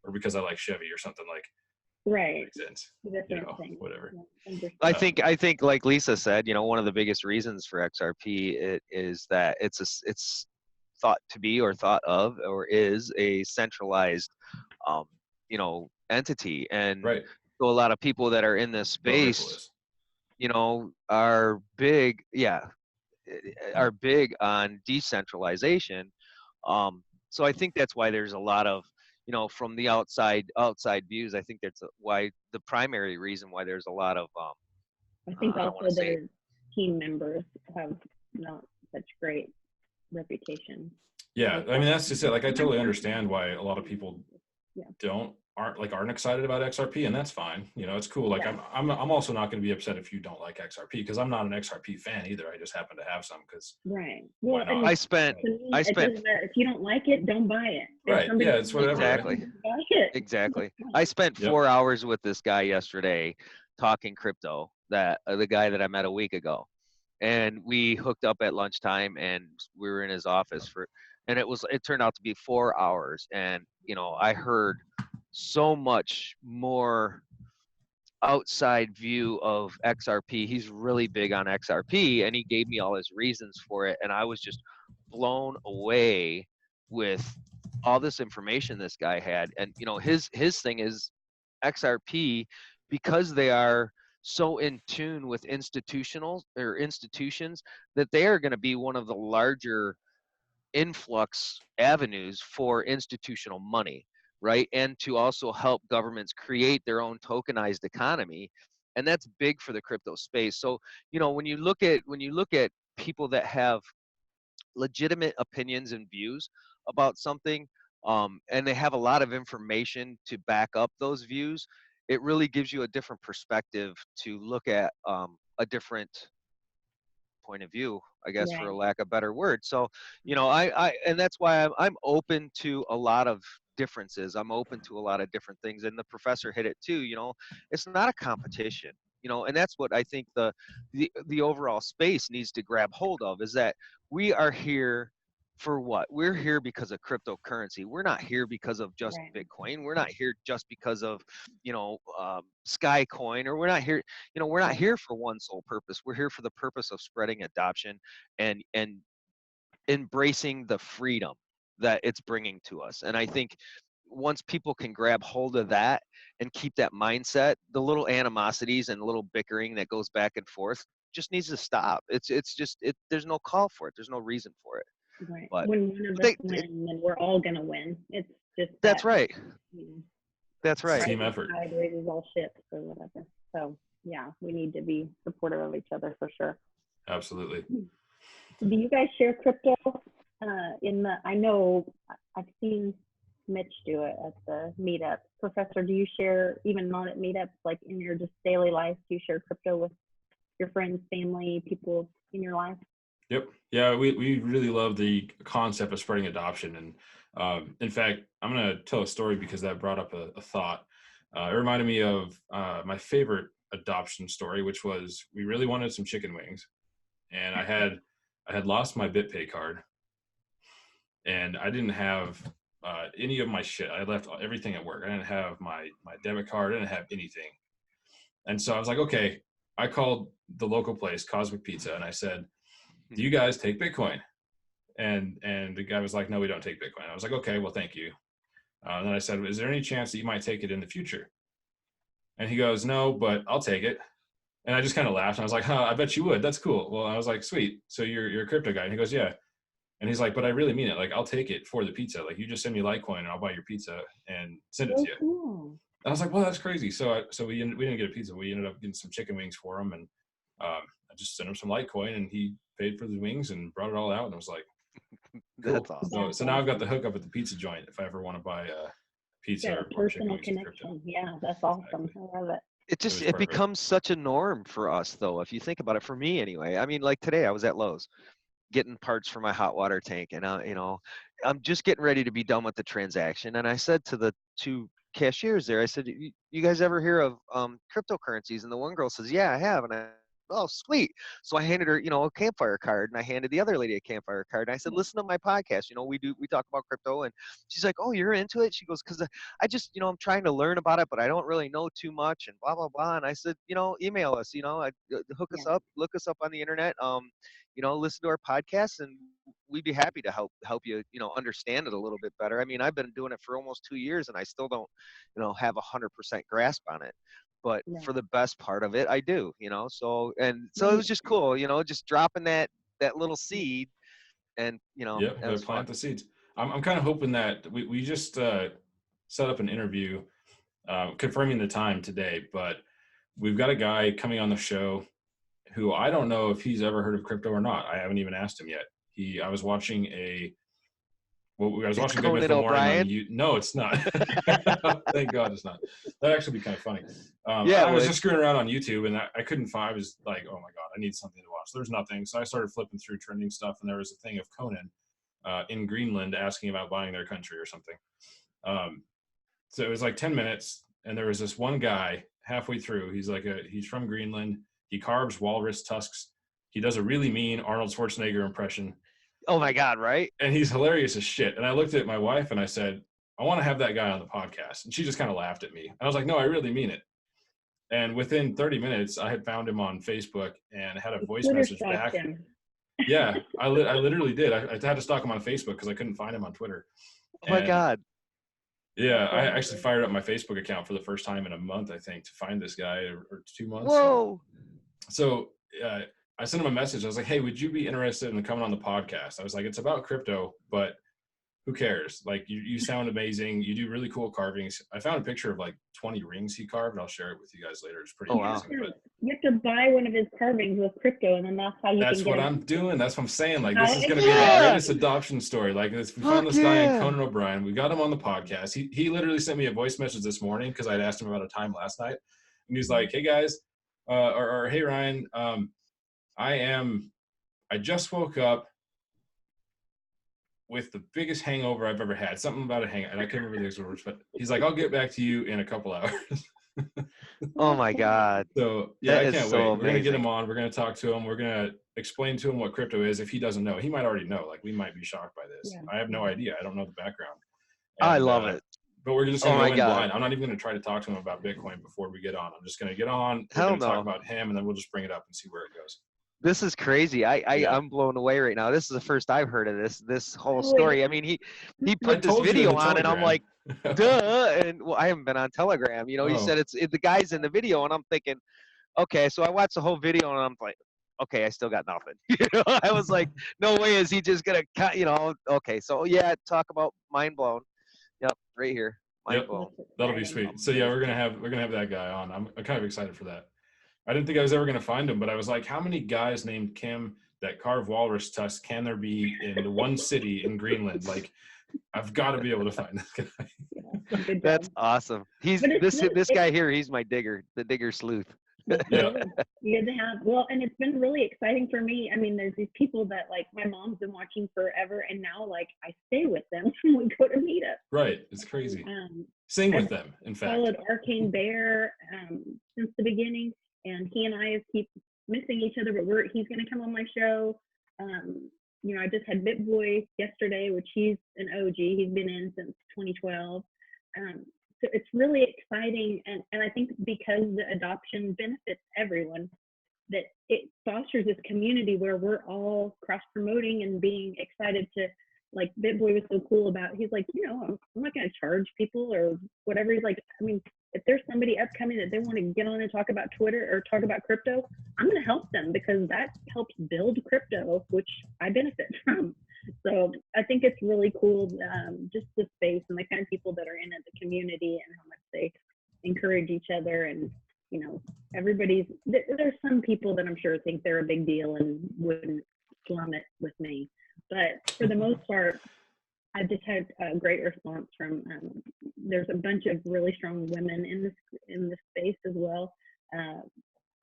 C: or because I like Chevy or something like.
F: Right.
C: Makes sense. Whatever.
D: I think like Lisa said, one of the biggest reasons for XRP is that it's thought to be or thought of or is a centralized entity, and so a lot of people that are in this space are big on decentralization, So I think that's why there's a lot of, from the outside views, I think that's why the primary reason why there's a lot of
F: I think
D: I don't want
F: also
D: to say
F: their team members have not such great reputation.
C: Yeah, I mean that's just it. Like I totally understand
F: Yeah.
C: why a lot of people aren't excited about XRP, and that's fine. It's cool. Like
F: Yeah.
C: I'm also not going to be upset if you don't like XRP, because I'm not an XRP fan either. I just happen to have some because
F: Right.
C: why
F: Well,
C: not?
F: and
D: I spent
F: to me,
D: I
F: it
D: spent
F: doesn't matter. If you don't like it, don't buy it. If
C: Right.
F: somebody
C: Yeah, it's
F: tells you
C: whatever.
D: exactly.
F: don't buy it.
D: Exactly. I spent
C: Yep.
D: 4 hours with this guy yesterday talking crypto, that the guy that I met a week ago. And we hooked up at lunchtime and we were in his office and it turned out to be 4 hours. And, I heard so much more outside view of XRP. He's really big on XRP and he gave me all his reasons for it. And I was just blown away with all this information this guy had. And, his thing is XRP, because they are so in tune with institutions, that they are going to be one of the larger influx avenues for institutional money, right? And to also help governments create their own tokenized economy. And that's big for the crypto space. So, when you look at people that have legitimate opinions and views about something, and they have a lot of information to back up those views, it really gives you a different perspective to look at a different point of view, I guess, for
F: Right.
D: a lack of better word. So, and that's why I'm open to a lot of differences. I'm open to a lot of different things. And the professor hit it too, it's not a competition, and that's what I think the overall space needs to grab hold of, is that we are here for what? We're here because of cryptocurrency. We're not here because of just
F: Right.
D: Bitcoin. We're not here just because of, Skycoin, or we're not here, we're not here for one sole purpose. We're here for the purpose of spreading adoption and embracing the freedom that it's bringing to us. And I think once people can grab hold of that and keep that mindset, the little animosities and little bickering that goes back and forth just needs to stop. There's no call for it. There's no reason for it.
F: Right.
D: But
F: When one of us win, then we're all gonna win. It's just
D: that's right.
F: You know,
D: That's right.
C: Team effort.
F: Tide raises all ships or whatever. So yeah, we need to be supportive of each other for sure.
C: Absolutely.
F: Do you guys share crypto? I know I've seen Mitch do it at the meetup. Professor, do you share, even not at meetups, like in your just daily life, do you share crypto with your friends, family, people in your life?
C: Yep. Yeah, we really love the concept of spreading adoption. And in fact, I'm going to tell a story because that brought up a thought. It reminded me of my favorite adoption story, which was we really wanted some chicken wings. And I had lost my BitPay card. And I didn't have any of my shit. I left everything at work. I didn't have my debit card. I didn't have anything. And so I was like, okay, I called the local place, Cosmic Pizza, and I said, do you guys take Bitcoin? And the guy was like, no, we don't take Bitcoin. I was like, okay, well, thank you. And then I said, is there any chance that you might take it in the future? And he goes, no, but I'll take it. And I just kind of laughed. And I was like, huh, I bet you would. That's cool. Well, I was like, sweet. So you're a crypto guy? And he goes, yeah. And he's like, but I really mean it. Like, I'll take it for the pizza. Like, you just send me Litecoin and I'll buy your pizza and send it to you.
F: Cool.
C: I was like, well, that's crazy. So we didn't get a pizza. We ended up getting some chicken wings for him. And I just sent him some Litecoin and he paid for the wings and brought it all out. And I was like, cool.
D: That's awesome.
C: So now I've got the hookup at the pizza joint if I ever want to buy a pizza
F: Yeah,
C: or chicken
F: personal
C: wings in crypto.
F: connection. Yeah, that's awesome.
C: Exactly.
F: I love it.
D: It becomes such a norm for us, though, if you think about it. For me, anyway. I mean, like today, I was at Lowe's getting parts for my hot water tank, and I'm just getting ready to be done with the transaction. And I said to the two cashiers there, I said, "You guys ever hear of cryptocurrencies?" And the one girl says, "Yeah, I have." And oh, sweet. So I handed her, a Campfire card, and I handed the other lady a Campfire card. And I said, listen to my podcast. We talk about crypto. And she's like, oh, you're into it? She goes, because I just, I'm trying to learn about it, but I don't really know too much and blah, blah, blah. And I said, email us, hook us up, look us up on the internet, listen to our podcast, and we'd be happy to help you, understand it a little bit better. I mean, I've been doing it for almost 2 years and I still don't, have 100% grasp on it. But for the best part of it, I do, so it was just cool, just dropping that little seed and,
C: Yep,
D: that was
C: plant
D: fun.
C: the seeds. I'm kind of hoping that we just set up an interview, confirming the time today, but we've got a guy coming on the show who I don't know if he's ever heard of crypto or not. I haven't even asked him yet. I was watching watching Good Myth in the Morning on No, it's not. Thank God it's not. That'd actually be kind of funny. I was just screwing around on YouTube and I couldn't find. I was like, oh my God, I need something to watch. There's nothing. So I started flipping through trending stuff, and there was a thing of Conan in Greenland asking about buying their country or something. So it was like 10 minutes, and there was this one guy halfway through. He's from Greenland. He carves walrus tusks. He does a really mean Arnold Schwarzenegger impression.
D: Oh my God, right?
C: And he's hilarious as shit. And I looked at my wife and I said, I want to have that guy on the podcast. And she just kind of laughed at me. And I was like, no, I really mean it. And within 30 minutes, I had found him on Facebook and had a voice message back. Yeah, I literally did. I had to stalk him on Facebook because I couldn't find him on Twitter.
D: Oh my God.
C: Yeah, I actually fired up my Facebook account for the first time in a month, I think, to find this guy, or 2 months.
D: Whoa.
C: So I sent him a message. I was like, hey, would you be interested in coming on the podcast? I was like, it's about crypto, but who cares? Like, you sound amazing. You do really cool carvings. I found a picture of like 20 rings he carved. I'll share it with you guys later. It's pretty amazing.
F: Wow. You have to buy one of his carvings with crypto, and then that's how you
C: That's
F: can get
C: what
F: it.
C: I'm doing. That's what I'm saying. Like, this is going to be the greatest adoption story. Like, we found this guy in Conan O'Brien. We got him on the podcast. He literally sent me a voice message this morning because I'd asked him about a time last night. And he's like, hey, guys, or hey, Ryan, I just woke up with the biggest hangover I've ever had. Something about a hangover, and I couldn't remember the exact words, but he's like, I'll get back to you in a couple hours.
D: Oh my God.
C: So yeah, I can't wait. We're going to get him on. We're going to talk to him. We're going to explain to him what crypto is. If he doesn't know, he might already know. Like, we might be shocked by this. Yeah. I have no idea. I don't know the background. And,
D: I love it.
C: But we're just going to go in blind. I'm not even going to try to talk to him about Bitcoin before we get on. I'm just going to get on. We're going to talk about him, and then we'll just bring it up and see where it goes.
D: This is crazy. I'm blown away right now. This is the first I've heard of this whole story. I mean, he put this video on, and I'm like, duh. And well, I haven't been on Telegram. You know, he said the guy's in the video, and I'm thinking, okay. So I watched the whole video, and I'm like, okay, I still got nothing. You know, I was like, no way is he just gonna cut? You know, okay. So yeah, talk about mind blown. Yep, right here, mind blown.
C: That'll be sweet. So yeah, we're gonna have that guy on. I'm kind of excited for that. I didn't think I was ever going to find him, but I was like, how many guys named Kim that carve walrus tusks can there be in the one city in Greenland? Like, I've got to be able to find this guy.
D: That's awesome. He's this guy here. He's my digger, the digger sleuth.
C: Yeah.
F: You to have, well, and it's been really exciting for me. I mean, there's these people that like my mom's been watching forever, and now like I stay with them when we go to Meetup.
C: Right, it's crazy. Sing with them, in fact.
F: Followed Arcane Bear since the beginning. And he and I keep missing each other, but he's going to come on my show. You know, I just had BitBoy yesterday, which he's an OG. He's been in since 2012. So it's really exciting. And I think because the adoption benefits everyone, that it fosters this community where we're all cross-promoting and being excited to, like, BitBoy was so cool about, he's like, you know, I'm not going to charge people or whatever. He's like, I mean, if there's somebody upcoming that they want to get on and talk about Twitter or talk about crypto, I'm going to help them because that helps build crypto, which I benefit from. So I think it's really cool, just the space and the kind of people that are in it, the community, and how much they encourage each other. And, you know, there's some people that I'm sure think they're a big deal and wouldn't slum it with me. But for the most part, I just had a great response from, there's a bunch of really strong women in this space as well.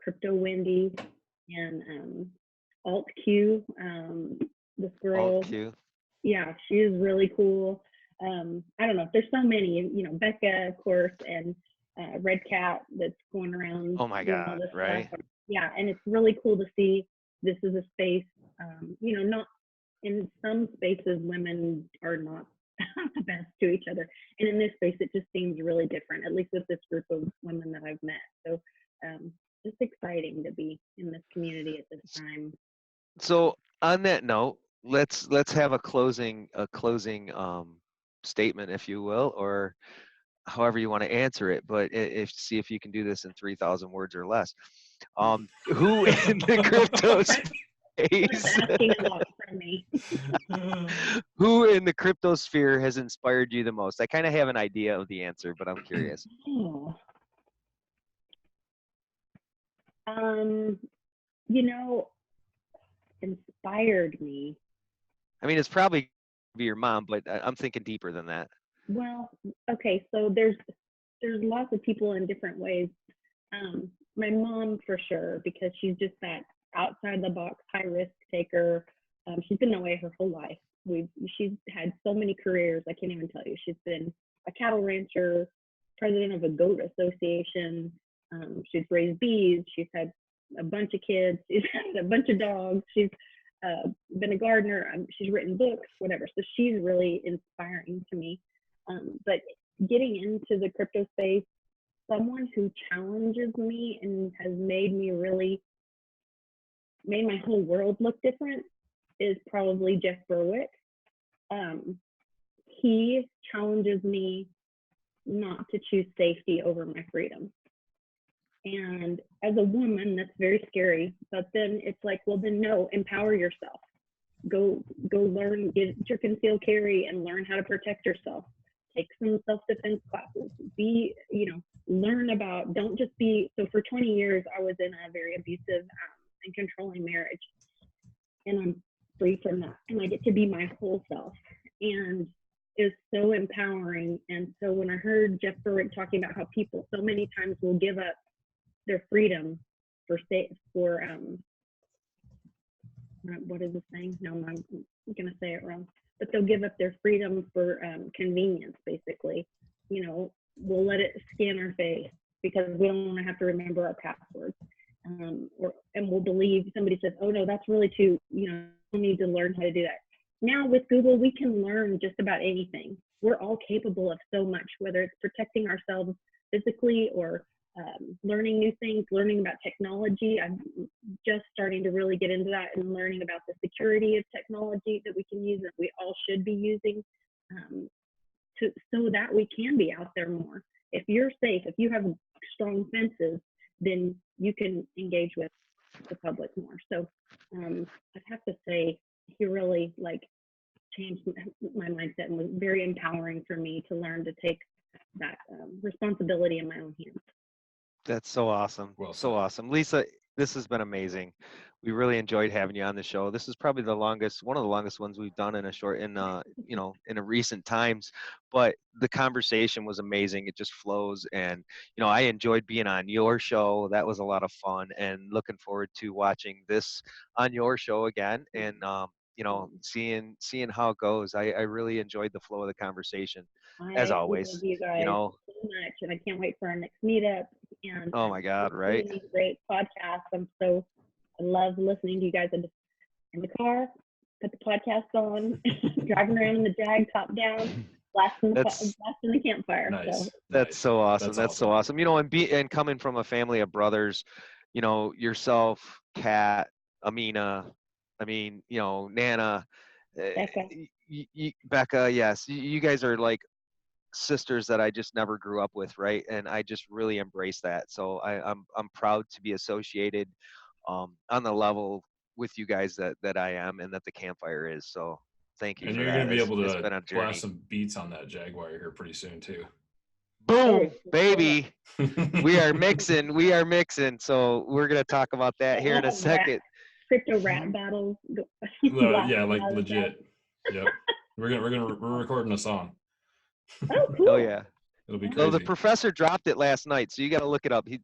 F: Crypto Wendy and Alt Q, this girl.
D: Alt Q.
F: Yeah, she is really cool. I don't know, there's so many, you know, Becca, of course, and Red Cat that's going around.
D: Oh my God, right?
F: Stuff. Yeah, and it's really cool to see this is a space, you know, not in some spaces, women are not the best to each other. And in this space, it just seems really different, at least with this group of women that I've met. So it's exciting to be in this community at this time.
D: So on that note, let's have a closing statement, if you will, or however you want to answer it. But see if you can do this in 3,000 words or less. Who in the crypto space?
F: Asking a lot from me.
D: Who in the crypto sphere has inspired you the most? I kind of have an idea of the answer, but I'm curious.
F: Oh. You know, inspired me.
D: I mean, it's probably be your mom, but I'm thinking deeper than that.
F: Well, okay, so there's lots of people in different ways. My mom for sure, because she's just that outside the box, high risk taker. She's been that way her whole life. She's had so many careers, I can't even tell you. She's been a cattle rancher, president of a goat association. She's raised bees. She's had a bunch of kids. She's had a bunch of dogs. She's been a gardener. She's written books, whatever. So she's really inspiring to me. But getting into the crypto space, someone who challenges me and has made my whole world look different is probably Jeff Berwick. He challenges me not to choose safety over my freedom. And as a woman, that's very scary. But then it's like, well, then no, empower yourself. Go learn, get your concealed carry and learn how to protect yourself. Take some self-defense classes. Learn about, don't just be, so for 20 years, I was in a very abusive and controlling marriage. And I'm free from that. And I get to be my whole self. And it's so empowering. And so when I heard Jeff Berwick talking about how people so many times will give up their freedom for what is the saying? No, I'm going to say it wrong. But they'll give up their freedom for convenience, basically. We'll let it scan our face because we don't want to have to remember our passwords. And we'll believe somebody says, oh, no, that's really too, we need to learn how to do that. Now with Google, we can learn just about anything. We're all capable of so much, whether it's protecting ourselves physically or learning new things, learning about technology. I'm just starting to really get into that and learning about the security of technology that we can use, that we all should be using, so that we can be out there more. If you're safe, if you have strong fences, then you can engage with the public more. So I'd have to say he really changed my mindset and was very empowering for me to learn to take that responsibility in my own hands.
D: That's so awesome.
C: Well
D: so
C: said.
D: awesome. Lisa, this has been amazing. We really enjoyed having you on the show. This is probably one of the longest ones we've done in a recent times, but the conversation was amazing. It just flows. And, I enjoyed being on your show. That was a lot of fun, and looking forward to watching this on your show again. And, seeing how it goes. I really enjoyed the flow of the conversation, as always.
F: Love you guys so much, and I can't wait for our next meetup. And
D: oh my God, right?
F: These great podcasts. I love listening to you guys in the car. Put the podcast on, driving around in the Jag, top down, blasting the campfire.
C: Nice.
F: So.
D: That's so awesome. That's so awesome. And coming from a family of brothers, yourself, Kat, Amina, Nana, Becca, yes, you guys are like sisters that I just never grew up with, right? And I just really embrace that. So I'm proud to be associated on the level with you guys that I am, and that the Campfire is. So thank you.
C: And
D: for
C: you're
D: that.
C: going to be able
D: It's been a
C: to
D: journey.
C: blast some beats on that Jaguar here pretty soon too.
D: Boom, baby. We are mixing. So we're going to talk about that here in a second.
F: Crypto rap battles.
C: Yeah, like legit. Yep. We're recording a song.
F: Oh, cool.
D: Oh yeah.
C: It'll be crazy.
D: So the professor dropped it last night, so you got to look it up. He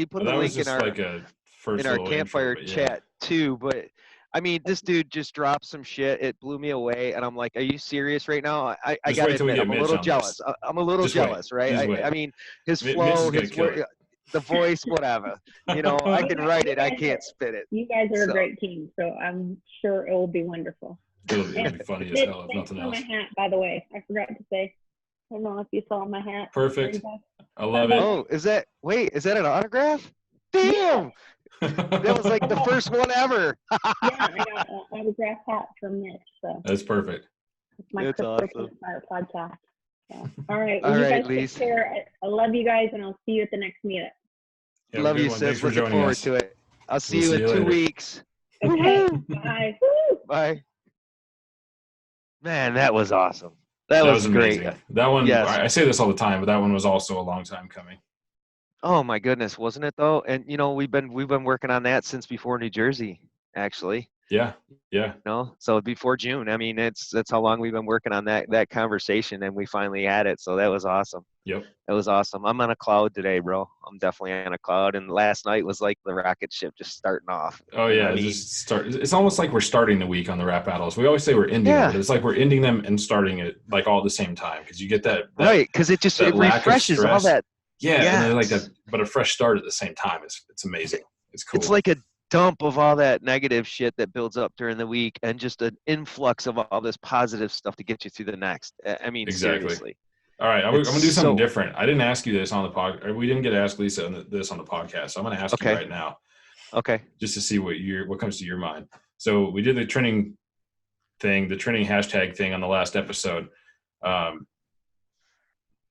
D: put the link in our Campfire chat too. But I mean, this dude just dropped some shit. It blew me away, and I'm like, "Are you serious right now?" I got to admit, I'm a little jealous. I'm a little jealous, right? I mean, his flow, the voice, whatever. I can write it. I can't spit it.
F: You guys are a great team, so I'm sure it will be wonderful.
C: It'll be funny as hell if nothing else.
F: Thanks for my hat, by the way. I forgot to say. I don't know if you saw my hat.
C: Perfect. I love it.
D: Oh, is that an autograph? Damn! That was like the first one ever.
F: Yeah, I got an autograph hat from Mitch. So
C: that's perfect.
F: It's my
D: awesome.
F: Podcast. So, all right.
D: All right,
F: Lisa. Take care. I love you guys, and I'll see you at the next meetup.
C: Yeah,
D: love you, sis. Looking forward to it. I'll see you in 2 weeks.
F: Okay. Bye.
D: Bye. Man, that was awesome. That
C: was
D: great.
C: amazing. That one,
D: Yes.
C: I say this all the time, but that one was also a long time coming.
D: Oh my goodness, wasn't it though? And we've been working on that since before New Jersey, actually.
C: Yeah.
D: So before June. I mean, that's how long we've been working on that conversation, and we finally had it. So that was awesome.
C: Yep.
D: It was awesome. I'm on a cloud today, bro. I'm definitely on a cloud. And last night was like the rocket ship just starting off.
C: Oh yeah,
D: I mean,
C: it's almost like we're starting the week on the rap battles. We always say we're ending them, but it's like we're ending them and starting it like all at the same time because you get that
D: right, because it refreshes all that.
C: Yeah, and then like that, but a fresh start at the same time. It's amazing. It's cool.
D: It's like a dump of all that negative shit that builds up during the week, and just an influx of all this positive stuff to get you through the next. I mean,
C: exactly.
D: Seriously.
C: All right, I'm going to do something different. I didn't ask you this on the podcast. We didn't get to ask Lisa this on the podcast. So I'm going to ask you right now.
D: Okay.
C: Just to see what comes to your mind. So we did the trending thing, the trending hashtag thing on the last episode.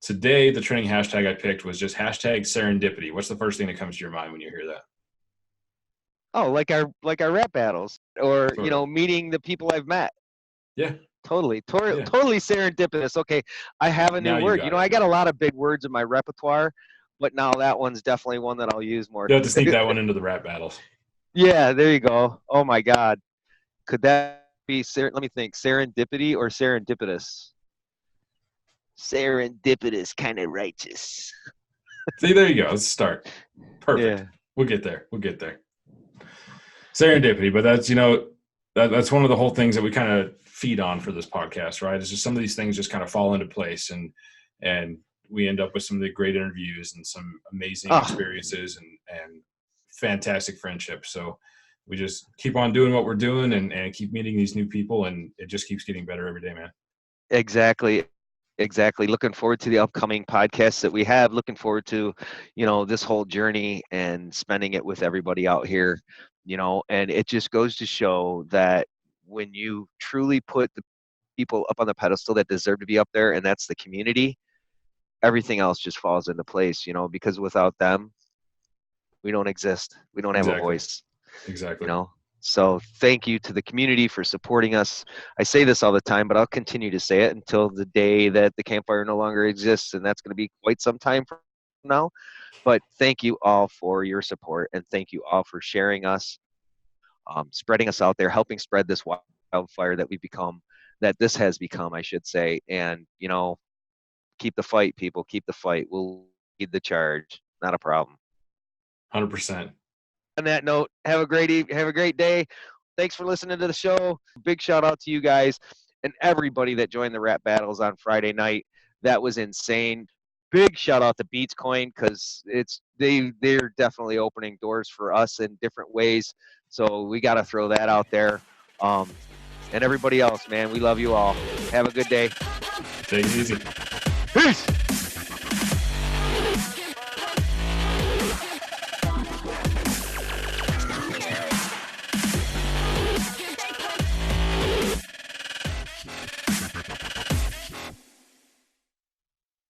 C: Today, the trending hashtag I picked was just hashtag serendipity. What's the first thing that comes to your mind when you hear that?
D: Oh, like our rap battles, or meeting the people I've met.
C: Yeah.
D: Totally serendipitous. Okay, I have a new word. I got a lot of big words in my repertoire, but now that one's definitely one that I'll use more.
C: You have to sneak that one into the rap battles.
D: Yeah, there you go. Oh my God, could that be? Let me think. Serendipity or serendipitous? Serendipitous, kind of righteous.
C: See, there you go. Let's start. Perfect. Yeah. We'll get there. Serendipity, but that's that's one of the whole things that we kind of feed on for this podcast, right? It's just some of these things just kind of fall into place, and we end up with some of the great interviews and some amazing experiences and fantastic friendships. So we just keep on doing what we're doing and keep meeting these new people, and it just keeps getting better every day, man.
D: Exactly. Looking forward to the upcoming podcasts that we have. Looking forward to, this whole journey and spending it with everybody out here, and it just goes to show that when you truly put the people up on the pedestal that deserve to be up there, and that's the community, everything else just falls into place, because without them, we don't exist. We don't have a voice.
C: Exactly.
D: So thank you to the community for supporting us. I say this all the time, but I'll continue to say it until the day that the Campfire no longer exists, and that's going to be quite some time from now. But thank you all for your support, and thank you all for sharing us, spreading us out there, helping spread this wildfire that this has become, I should say. And, keep the fight, people. Keep the fight. We'll lead the charge. Not a problem.
C: 100%.
D: On that note, have a great day. Thanks for listening to the show. Big shout out to you guys and everybody that joined the rap battles on Friday night. That was insane. Big shout out to Beatscoin, because they're definitely opening doors for us in different ways. So we got to throw that out there. And everybody else, man, we love you all. Have a good day.
C: Take it easy.
D: Peace.